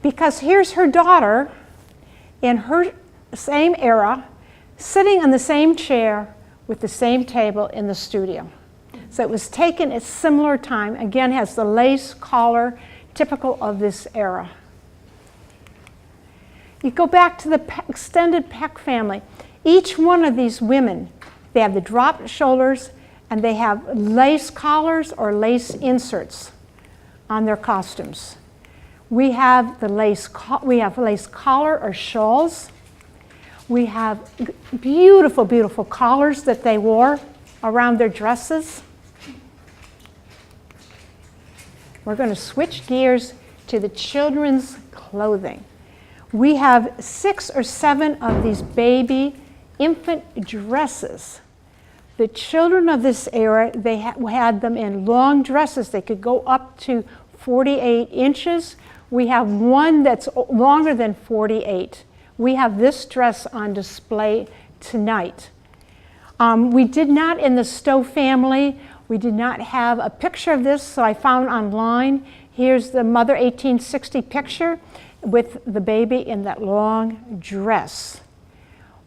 Because here's her daughter in her same era, sitting on the same chair with the same table in the studio. So it was taken at similar time. Again, has the lace collar, typical of this era. You go back to the extended Peck family. Each one of these women, they have the drop shoulders and they have lace collars or lace inserts on their costumes. We have the lace collar or shawls. We have beautiful, beautiful collars that they wore around their dresses. We're going to switch gears to the children's clothing. We have 6 or 7 of these baby infant dresses. The children of this era, they had them in long dresses. They could go up to 48 inches. We have one that's longer than 48. We have this dress on display tonight. We did not, in the Stow family, we did not have a picture of this, so I found online. Here's the mother 1860 picture with the baby in that long dress.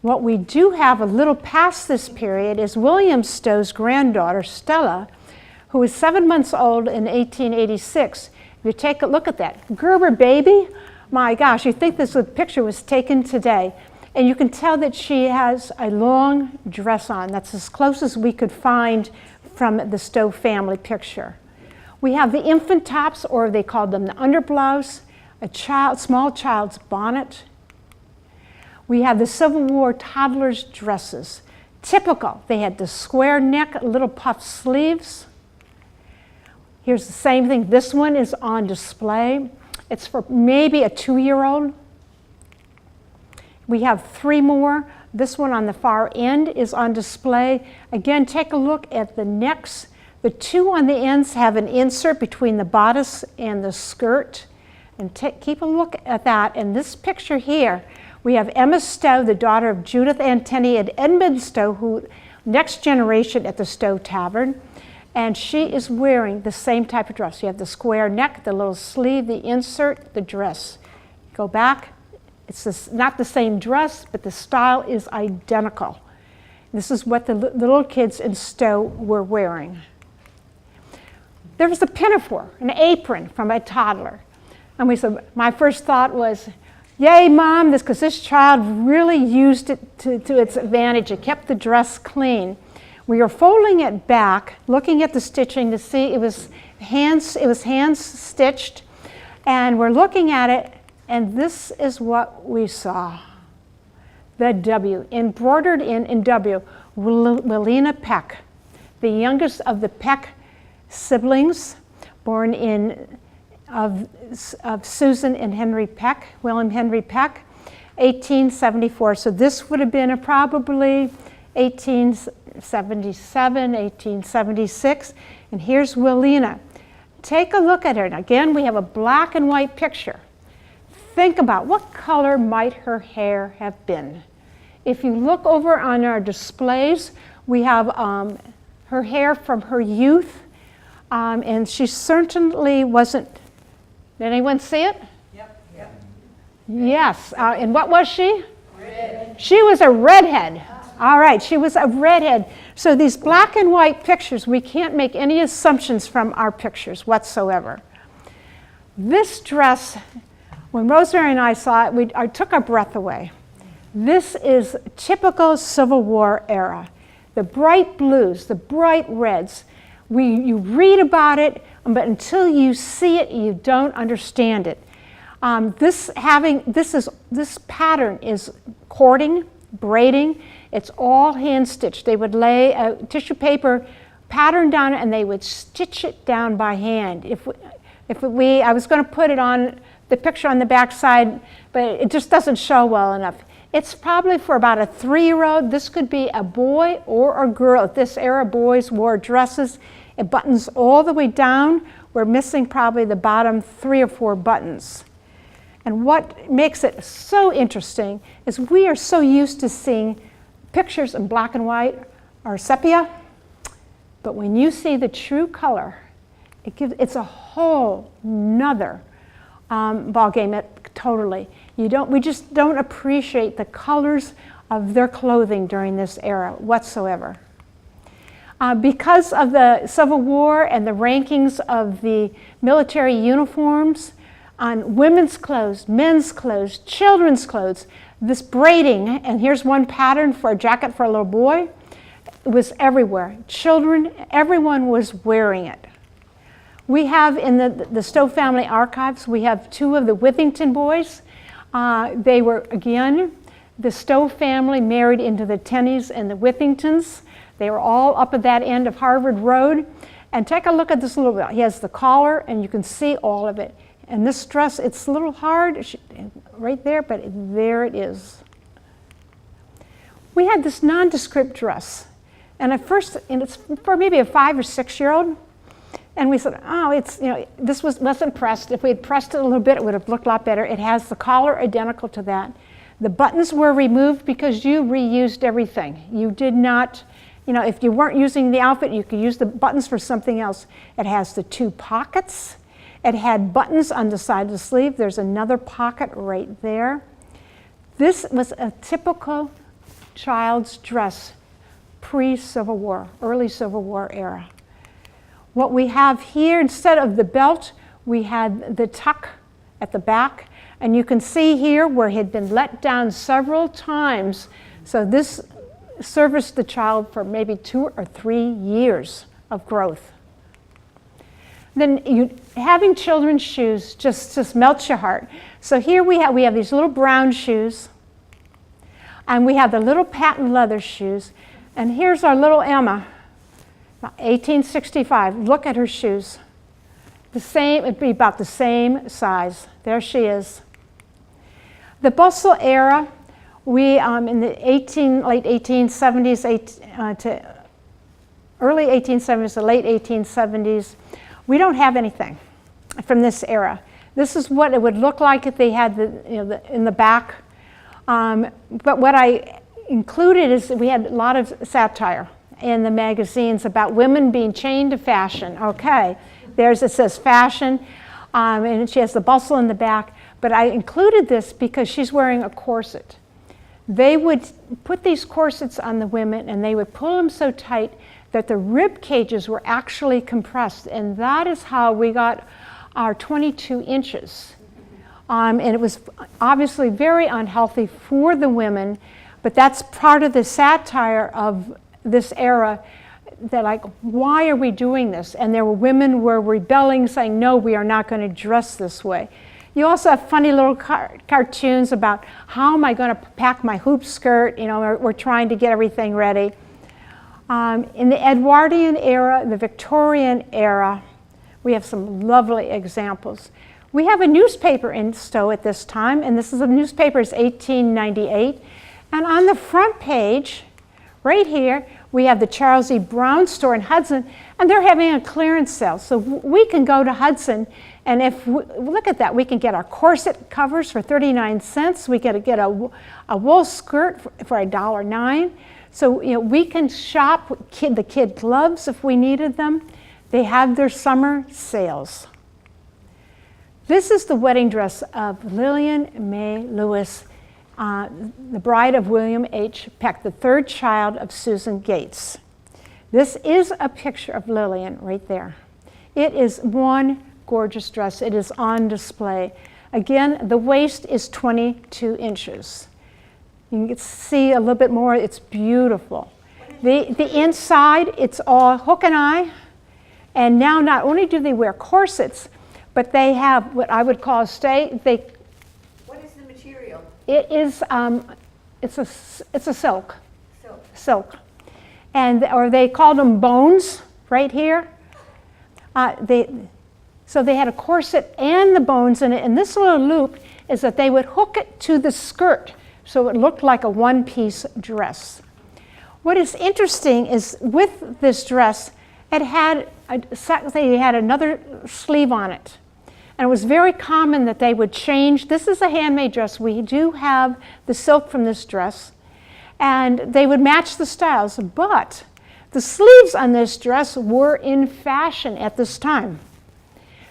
What we do have a little past this period is William Stow's granddaughter, Stella, who was 7 months old in 1886. If you take a look at that, Gerber baby, my gosh, you think this picture was taken today. And you can tell that she has a long dress on. That's as close as we could find from the Stow family picture. We have the infant tops, or they called them the underblouse, a small child's bonnet. We have the Civil War toddlers' dresses. Typical, they had the square neck, little puff sleeves. Here's the same thing. This one is on display. It's for maybe a 2-year-old. We have 3 more. This one on the far end is on display. Again, take a look at the necks. The 2 on the ends have an insert between the bodice and the skirt. And keep a look at that. In this picture here, we have Emma Stow, the daughter of Judith and Tenney and Edmund Stow, who next generation at the Stow Tavern. And she is wearing the same type of dress. You have the square neck, the little sleeve, the insert, the dress. Go back. It's not the same dress, but the style is identical. This is what the little kids in Stow were wearing. There was a pinafore, an apron from a toddler. And we said, my first thought was, yay, Mom, because this child really used it to its advantage. It kept the dress clean. We were folding it back, looking at the stitching to see it was hand stitched, and we're looking at it, and this is what we saw. The W, embroidered in W. Wylena Peck, the youngest of the Peck siblings, born of Susan and Henry Peck, William Henry Peck, 1874. So this would have been probably 1877, 1876. And here's Wylena. Take a look at her. And again, we have a black and white picture. Think about what color might her hair have been. If you look over on our displays, we have her hair from her youth, and she certainly wasn't. Did anyone see it? Yep. Yes. And what was she? Red. She was a redhead. All right, she was a redhead. So these black and white pictures, we can't make any assumptions from our pictures whatsoever. This dress, when Rosemary and I saw it, I took our breath away. This is typical Civil War era. The bright blues, the bright reds. You read about it, but until you see it, you don't understand it. This pattern is cording, braiding. It's all hand stitched. They would lay a tissue paper pattern down and they would stitch it down by hand. I was going to put it on the picture on the back side, but it just doesn't show well enough. It's probably for about a 3-year-old. This could be a boy or a girl. At this era, boys wore dresses. It buttons all the way down. We're missing probably the bottom 3 or 4 buttons. And what makes it so interesting is we are so used to seeing pictures in black and white or sepia, but when you see the true color, it's a whole nother ball game. Totally. We just don't appreciate the colors of their clothing during this era whatsoever. Because of the Civil War and the rankings of the military uniforms on women's clothes, men's clothes, children's clothes, this braiding, and here's one pattern for a jacket for a little boy, it was everywhere. Children, everyone was wearing it. We have in the Stow family archives, we have 2 of the Withington boys. They were, again, the Stow family married into the Tenneys and the Withingtons. They were all up at that end of Harvard Road. And take a look at this little bit. He has the collar, and you can see all of it. And this dress, it's a little hard right there, but there it is. We had this nondescript dress. And at first, and it's for maybe a 5 or 6-year-old. And we said, oh, this wasn't pressed. If we had pressed it a little bit, it would have looked a lot better. It has the collar identical to that. The buttons were removed because you reused everything. You did not, if you weren't using the outfit, you could use the buttons for something else. It has the 2 pockets. It had buttons on the side of the sleeve. There's another pocket right there. This was a typical child's dress pre-Civil War, early Civil War era. What we have here, instead of the belt, we had the tuck at the back. And you can see here where it had been let down several times. So this serviced the child for maybe 2 or 3 years of growth. Then having children's shoes just melts your heart. So here we have these little brown shoes. And we have the little patent leather shoes. And here's our little Emma. 1865. Look at her shoes. It'd be about the same size. There she is. The bustle era, we in the late 1870s to early 1870s to late 1870s, we don't have anything from this era. This is what it would look like if they had in the back. But what I included is that we had a lot of satire in the magazines about women being chained to fashion. Okay, it says fashion, and she has the bustle in the back. But I included this because she's wearing a corset. They would put these corsets on the women, and they would pull them so tight that the rib cages were actually compressed, and that is how we got our 22 inches. And it was obviously very unhealthy for the women, but that's part of the satire of this era. They're like, why are we doing this? And there were women who were rebelling, saying, no, we are not going to dress this way. You also have funny little cartoons about how am I going to pack my hoop skirt? We're trying to get everything ready. In the Edwardian era, the Victorian era, we have some lovely examples. We have a newspaper in Stow at this time, and this is a newspaper, it's 1898. And on the front page, right here, we have the Charles E. Brown store in Hudson, and they're having a clearance sale. So we can go to Hudson, and if we, look at that, we can get our corset covers for 39 cents. We get a wool skirt for $1.09. So we can shop the kid gloves if we needed them. They have their summer sales. This is the wedding dress of Lillian May Lewis, the bride of William H. Peck, the third child of Susan Gates. This is a picture of Lillian right there. It is one gorgeous dress. It is on display. Again, the waist is 22 inches. You can see a little bit more. It's beautiful. The inside, it's all hook and eye. And now not only do they wear corsets, but they have what I would call What is the material? It is, it's a silk. Silk. Or they called them bones right here. So they had a corset and the bones in it. And this little loop is that they would hook it to the skirt so it looked like a one-piece dress. What is interesting is with this dress, they had another sleeve on it. And it was very common that they would change. This is a handmade dress. We do have the silk from this dress. And they would match the styles. But the sleeves on this dress were in fashion at this time.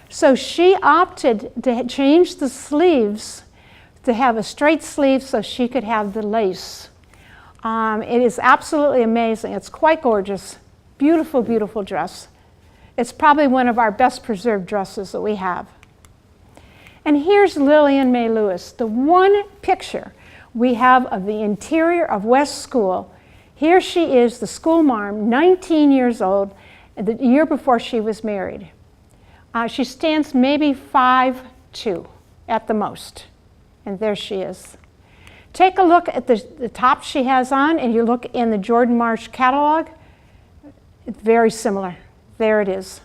So she opted to change the sleeves to have a straight sleeve so she could have the lace. It is absolutely amazing. It's quite gorgeous. Beautiful, beautiful dress. It's probably one of our best preserved dresses that we have. And here's Lillian May Lewis, the one picture we have of the interior of West School. Here she is, the school marm, 19 years old, the year before she was married. She stands maybe 5'2" at the most, and there she is. Take a look at the top she has on, and you look in the Jordan Marsh catalog. It's very similar. There it is.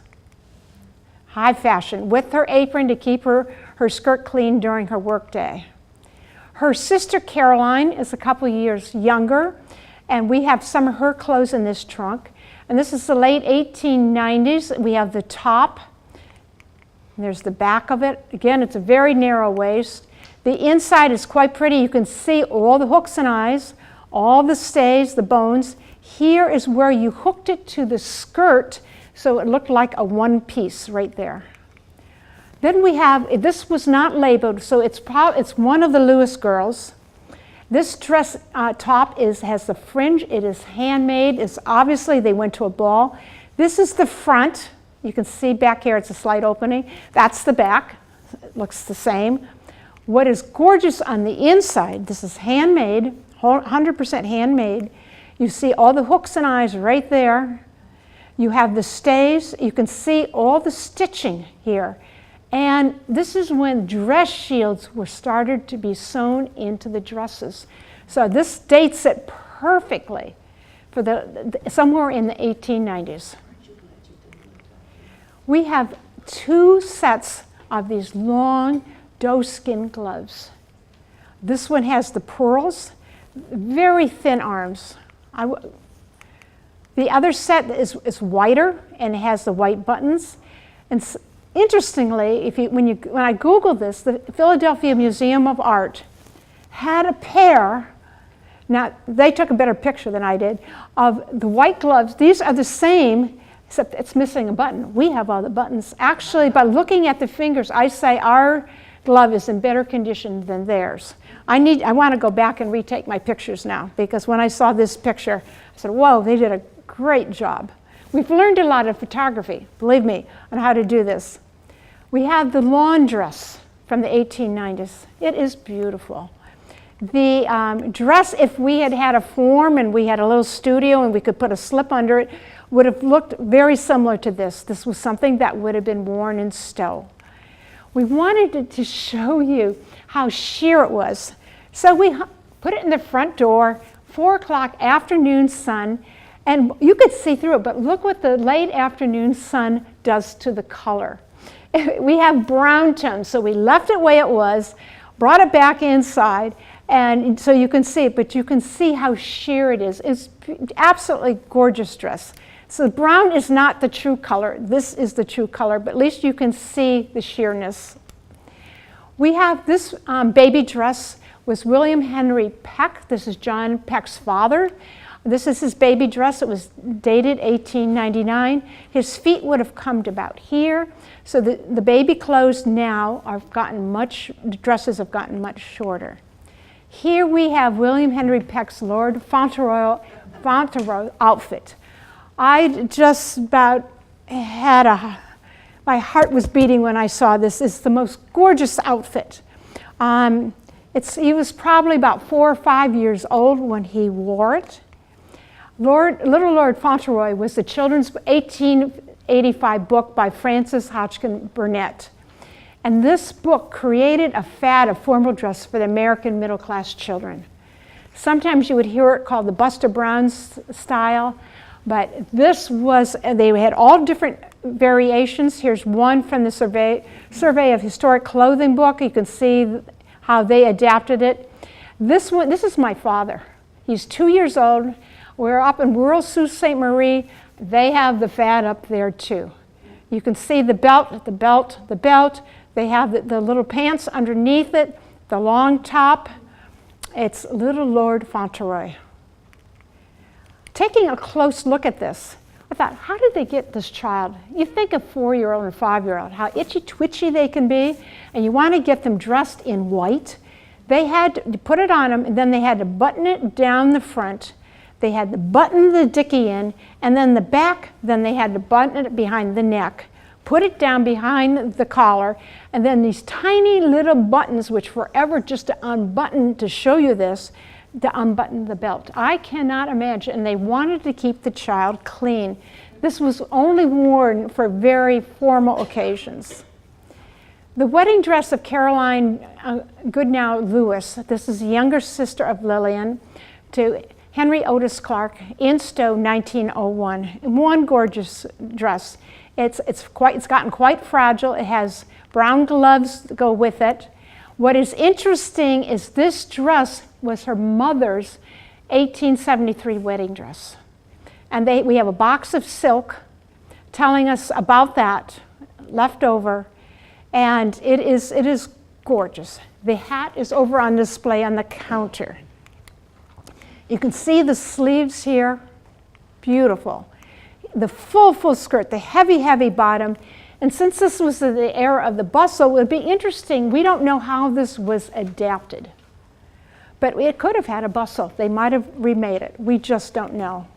High fashion, with her apron to keep her skirt clean during her work day. Her sister Caroline is a couple years younger, and we have some of her clothes in this trunk. And this is the late 1890s. We have the top, and there's the back of it. Again, it's a very narrow waist. The inside is quite pretty. You can see all the hooks and eyes, all the stays, the bones. Here is where you hooked it to the skirt so it looked like a one piece right there. Then we have, this was not labeled, so it's one of the Lewis girls. This dress top has the fringe. It is handmade. It's obviously they went to a ball. This is the front. You can see back here, it's a slight opening. That's the back. It looks the same. What is gorgeous on the inside, this is handmade, 100% handmade. You see all the hooks and eyes right there. You have the stays. You can see all the stitching here. And this is when dress shields were started to be sewn into the dresses. So this dates it perfectly for somewhere in the 1890s. We have two sets of these long doeskin gloves. This one has the pearls, very thin arms. The other set is whiter and it has the white buttons. And interestingly, when I Googled this, the Philadelphia Museum of Art had a pair, now they took a better picture than I did, of the white gloves. These are the same, except it's missing a button. We have all the buttons. Actually, by looking at the fingers, I say our glove is in better condition than theirs. I want to go back and retake my pictures now, because when I saw this picture, I said, whoa, they did a great job. We've learned a lot of photography, believe me, on how to do this. We have the lawn dress from the 1890s. It is beautiful. The dress, if we had had a form and we had a little studio and we could put a slip under it, would have looked very similar to this. This was something that would have been worn in Stow. We wanted to show you how sheer it was. So we put it in the front door, 4 o'clock afternoon sun, And you could see through it, but look what the late afternoon sun does to the color. We have brown tones, so we left it the way it was, brought it back inside, and so you can see it, but you can see how sheer it is. It's absolutely gorgeous dress. So brown is not the true color. This is the true color, but at least you can see the sheerness. We have this baby dress was William Henry Peck. This is John Peck's father. This is his baby dress. It was dated 1899. His feet would have come to about here. So the baby clothes now the dresses have gotten much shorter. Here we have William Henry Peck's Lord Fauntleroy outfit. I just about had my heart was beating when I saw this. It's the most gorgeous outfit. He was probably about 4 or 5 years old when he wore it. Little Lord Fauntleroy was the children's 1885 book by Frances Hodgkin Burnett. And this book created a fad of formal dress for the American middle-class children. Sometimes you would hear it called the Buster Brown style, but this was, they had all different variations. Here's one from the Survey of Historic Clothing book. You can see how they adapted it. This is my father. He's 2 years old. We're up in rural Sault Ste. Marie. They have the fad up there too. You can see the belt, the belt, the belt. They have the little pants underneath it, the long top. It's Little Lord Fauntleroy. Taking a close look at this, I thought, how did they get this child? You think of 4-year-old and 5-year-old, how itchy twitchy they can be, and you want to get them dressed in white. They had to put it on them, and then they had to button it down the front. They had to button the dickie in, and then the back, then they had to button it behind the neck, put it down behind the collar, and then these tiny little buttons, which forever just to unbutton to show you this, to unbutton the belt. I cannot imagine, and they wanted to keep the child clean. This was only worn for very formal occasions. The wedding dress of Caroline Goodnow Lewis, this is the younger sister of Lillian, to Henry Otis Clark in Stow, 1901. One gorgeous dress. It's gotten quite fragile. It has brown gloves that go with it. What is interesting is this dress was her mother's 1873 wedding dress. And we have a box of silk telling us about that left over. And it is gorgeous. The hat is over on display on the counter. You can see the sleeves here, beautiful. The full skirt, the heavy bottom. And since this was the era of the bustle, it would be interesting. We don't know how this was adapted. But it could have had a bustle. They might have remade it. We just don't know.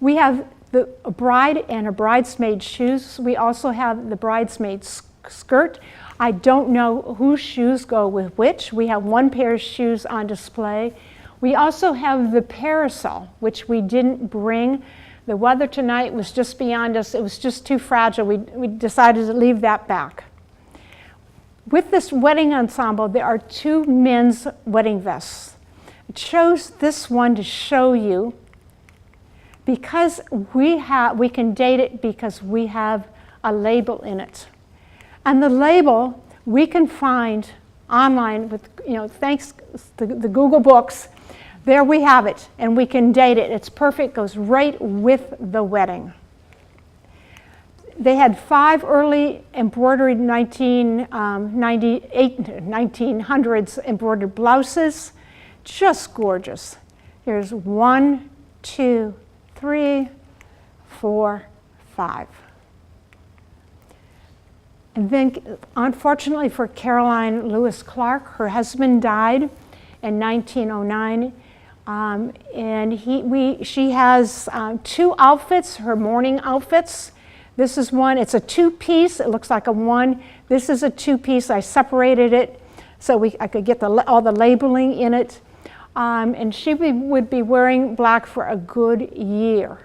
We have a bride and her bridesmaid shoes. We also have the bridesmaid skirt. I don't know whose shoes go with which. We have one pair of shoes on display. We also have the parasol, which we didn't bring. The weather tonight was just beyond us. It was just too fragile. We decided to leave that back. With this wedding ensemble, there are 2 men's wedding vests. I chose this one to show you because we can date it because we have a label in it. And the label we can find online with, thanks to the Google books. There we have it, and we can date it. It's perfect, goes right with the wedding. They had 5 early embroidered 1900s embroidered blouses, just gorgeous. Here's 1, 2, 3, 4, 5. And then, unfortunately for Caroline Lewis Clark, her husband died in 1909. And she has 2 outfits, her mourning outfits. This is one, it's a 2-piece, it looks like a 1. This is a 2-piece, I separated it so I could get all the labeling in it. And she would be wearing black for a good year.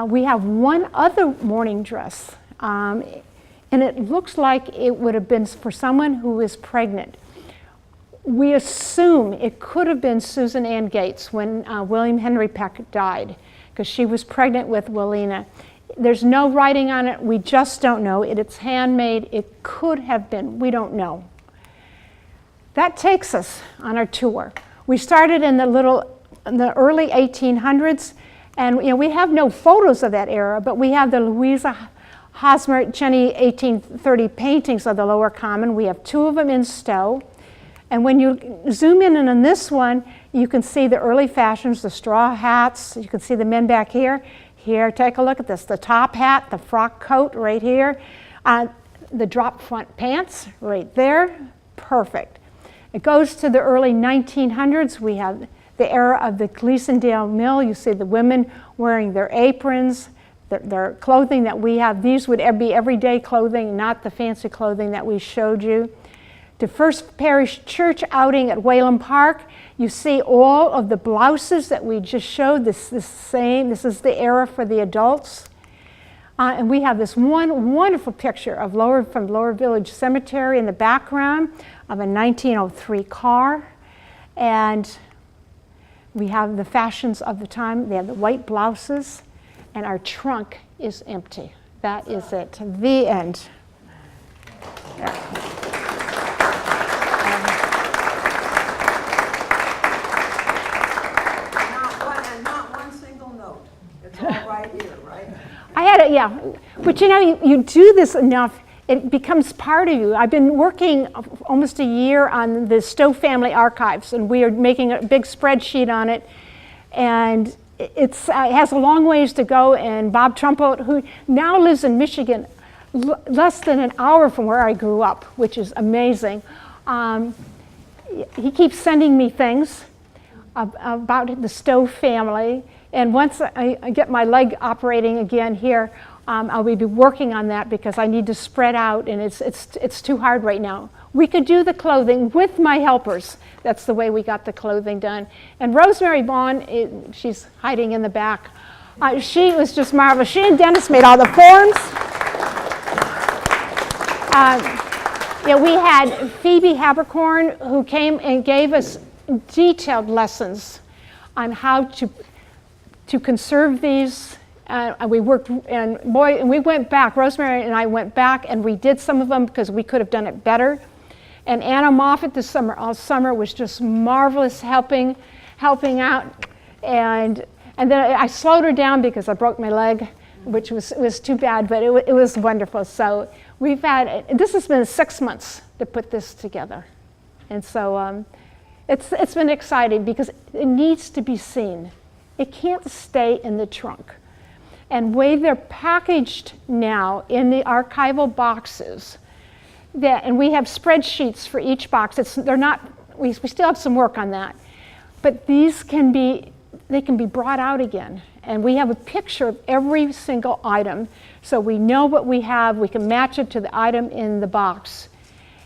We have one other mourning dress, and it looks like it would have been for someone who is pregnant. We assume it could have been Susan Ann Gates when William Henry Peck died. because she was pregnant with Willina. There's no writing on it. We just don't know. It's handmade. It could have been. We don't know. That takes us on our tour. We started in the early 1800s, and we have no photos of that era, but we have the Louisa Hosmer Tenney 1830 paintings of the Lower Common. We have 2 of them in Stow. And when you zoom in on this one, you can see the early fashions, the straw hats. You can see the men back here. Here, take a look at this. The top hat, the frock coat right here. The drop front pants right there. Perfect. It goes to the early 1900s. We have the era of the Gleasondale Mill. You see the women wearing their aprons, their clothing that we have. These would be everyday clothing, not the fancy clothing that we showed you. The First Parish Church outing at Whalum Park, you see all of the blouses that we just showed. This is the era for the adults. And we have this one wonderful picture from Lower Village Cemetery in the background of a 1903 car. And we have the fashions of the time. They have the white blouses, and our trunk is empty. That is it, the end. There. I had it, yeah. But you do this enough, it becomes part of you. I've been working almost a year on the Stow family archives, and we are making a big spreadsheet on it. And it has a long ways to go. And Bob Trumpold, who now lives in Michigan, less than an hour from where I grew up, which is amazing. He keeps sending me things about the Stow family. And once I get my leg operating again here, I'll be working on that because I need to spread out, and it's too hard right now. We could do the clothing with my helpers. That's the way we got the clothing done. And Rosemary Vaughn, she's hiding in the back. She was just marvelous. She and Dennis made all the forms. We had Phoebe Habercorn, who came and gave us detailed lessons on how to conserve these. We worked, and we went back. Rosemary and I went back and redid some of them because we could have done it better. And Anna Moffat all summer was just marvelous helping out. And then I slowed her down because I broke my leg, which was too bad, but it was wonderful. So this has been 6 months to put this together. And so it's been exciting because it needs to be seen. It can't stay in the trunk. And the way they're packaged now in the archival boxes, and we have spreadsheets for each box. We still have some work on that. But they can be brought out again. And we have a picture of every single item, so we know what we have. We can match it to the item in the box.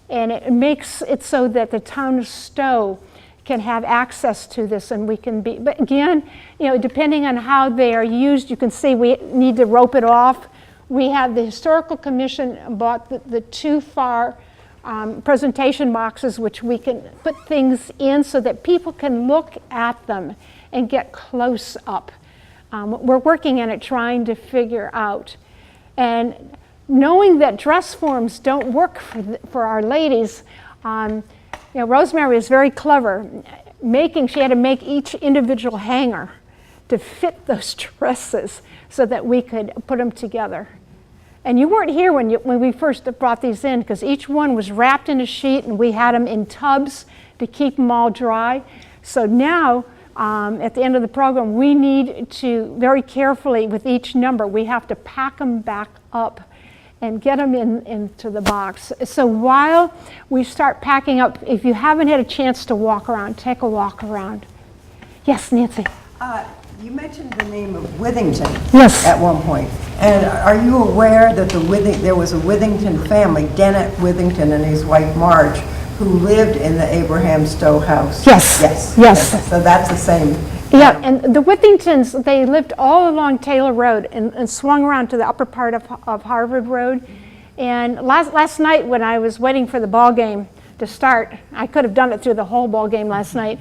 And it makes it so that the town of Stow can have access to this, and but again, depending on how they are used, you can see we need to rope it off. We have the Historical Commission bought the 2 far presentation boxes, which we can put things in so that people can look at them and get close up. We're working on it, trying to figure out. And knowing that dress forms don't work for our ladies, Rosemary is very clever. She had to make each individual hanger to fit those dresses so that we could put them together. And you weren't here when we first brought these in, because each one was wrapped in a sheet, and we had them in tubs to keep them all dry. So now, at the end of the program, we need to, very carefully with each number, we have to pack them back up and get them into the box. So while we start packing up, if you haven't had a chance to walk around, take a walk around. Yes, Nancy? You mentioned the name of Withington. Yes. At one point. And are you aware that there was a Withington family, Dennett Withington and his wife Marge, who lived in the Abraham Stow house? Yes. Yes. So that's the same. Yeah, and the Withingtons, they lived all along Taylor Road and swung around to the upper part of Harvard Road. And last night when I was waiting for the ball game to start, I could have done it through the whole ball game last night.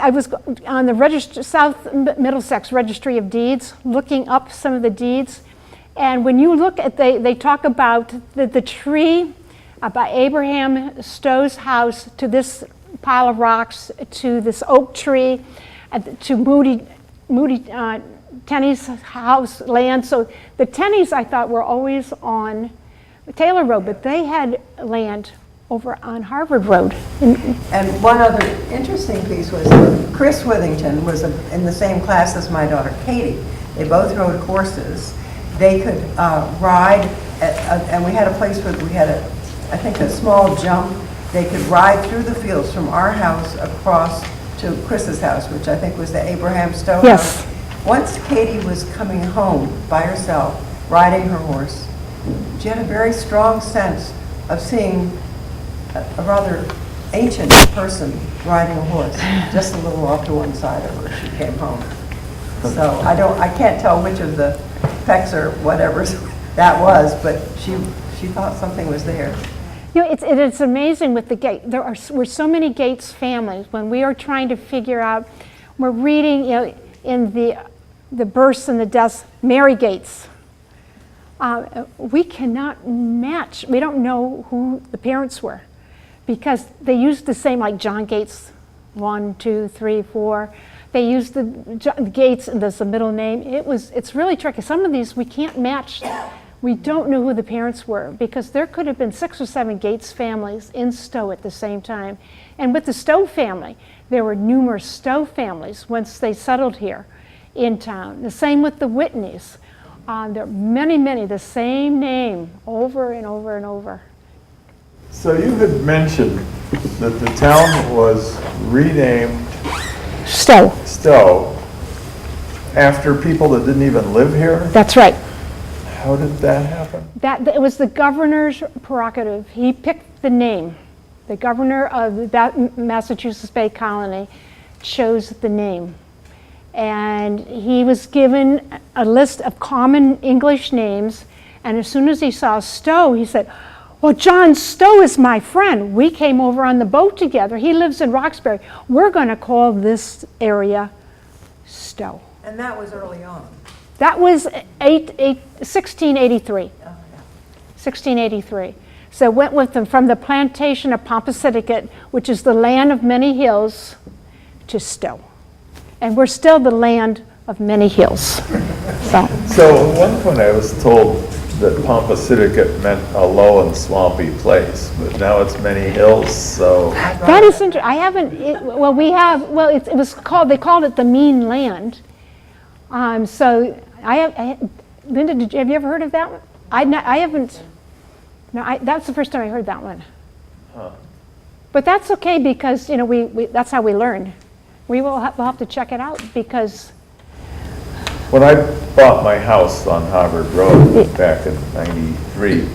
I was on the South Middlesex Registry of Deeds, looking up some of the deeds. And when you look at, they talk about the tree by Abraham Stow's house to this pile of rocks, to this oak tree, to Moody Tenney's house land. So the Tenneys, I thought, were always on Taylor Road, but they had land over on Harvard Road. And one other interesting piece was Chris Withington was in the same class as my daughter Katie. They both rode horses. They could ride, and we had a place where we had I think a small jump. They could ride through the fields from our house across to Chris's house, which I think was the Abraham Stow Yes. house. Once Katie was coming home by herself, riding her horse, she had a very strong sense of seeing a rather ancient person riding a horse, just a little off to one side of her. She came home. So I can't tell which of the Pecks or whatever that was, but she thought something was there. You know, it's amazing with the Gates. We're so many Gates families. When we are trying to figure out, we're reading, you know, in the births and the deaths, Mary Gates. We cannot match. We don't know who the parents were because they used the same, like John Gates, 1, 2, 3, 4. They used the Gates and there's the middle name. It's really tricky. Some of these we can't match. We don't know who the parents were because there could have been 6 or 7 Gates families in Stow at the same time. And with the Stow family, there were numerous Stow families once they settled here in town. The same with the Whitneys. There are many, the same name over and over and over. So you had mentioned that the town was renamed Stow. After people that didn't even live here? That's right. How did that happen? It was the governor's prerogative. He picked the name. The governor of the Massachusetts Bay Colony chose the name. And he was given a list of common English names, and as soon as he saw Stow, he said, well, John Stow is my friend. We came over on the boat together. He lives in Roxbury. We're going to call this area Stow. And that was early on. That was 1683. 1683. So it went with them from the plantation of Pompasiticate, which is the land of many hills, to Stow. And we're still the land of many hills. So at one point I was told that Pompasiticate meant a low and swampy place, but now it's many hills, so. That is interesting. I haven't, it was called, they called it the mean land. So Linda, have you ever heard of that one? I haven't, that's the first time I heard that one. Huh. But that's okay because, you know, that's how we learn. We'll have to check it out because. When I bought my house on Harvard Road back in '93,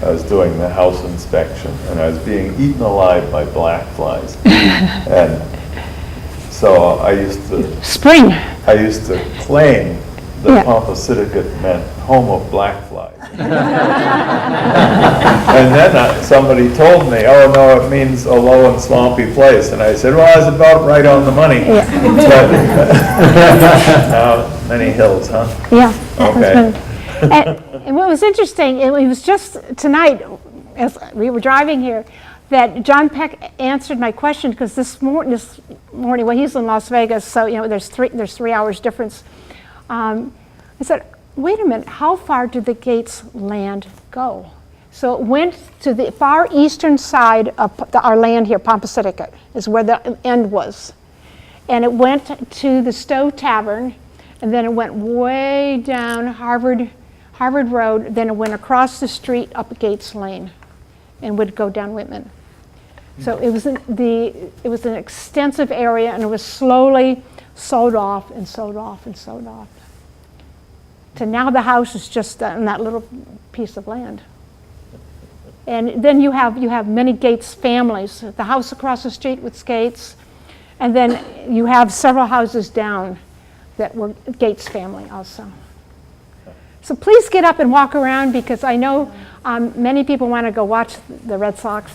I was doing the house inspection and I was being eaten alive by black flies. And so I used to claim that Pompasiticate meant home of black flies. And then somebody told me, oh no, it means a low and swampy place. And I said, well, I was about right on the money. Yeah. Now, many hills, huh? Yeah. Okay. And what was interesting, it was just tonight, as we were driving here, that John Peck answered my question because this morning, well, he's in Las Vegas, so you know there's 3 hours difference. I said, wait a minute, how far did the Gates land go? So it went to the far eastern side of our land here, Pompasiticate, is where the end was. And it went to the Stow Tavern, and then it went way down Harvard Road, then it went across the street up Gates Lane and would go down Whitman. So it was an extensive area, and it was slowly sold off and sold off and sold off. So now the house is just on that little piece of land. And then you have many Gates families. The house across the street was Gates, and then you have several houses down that were Gates family also. So please get up and walk around because I know many people want to go watch the Red Sox.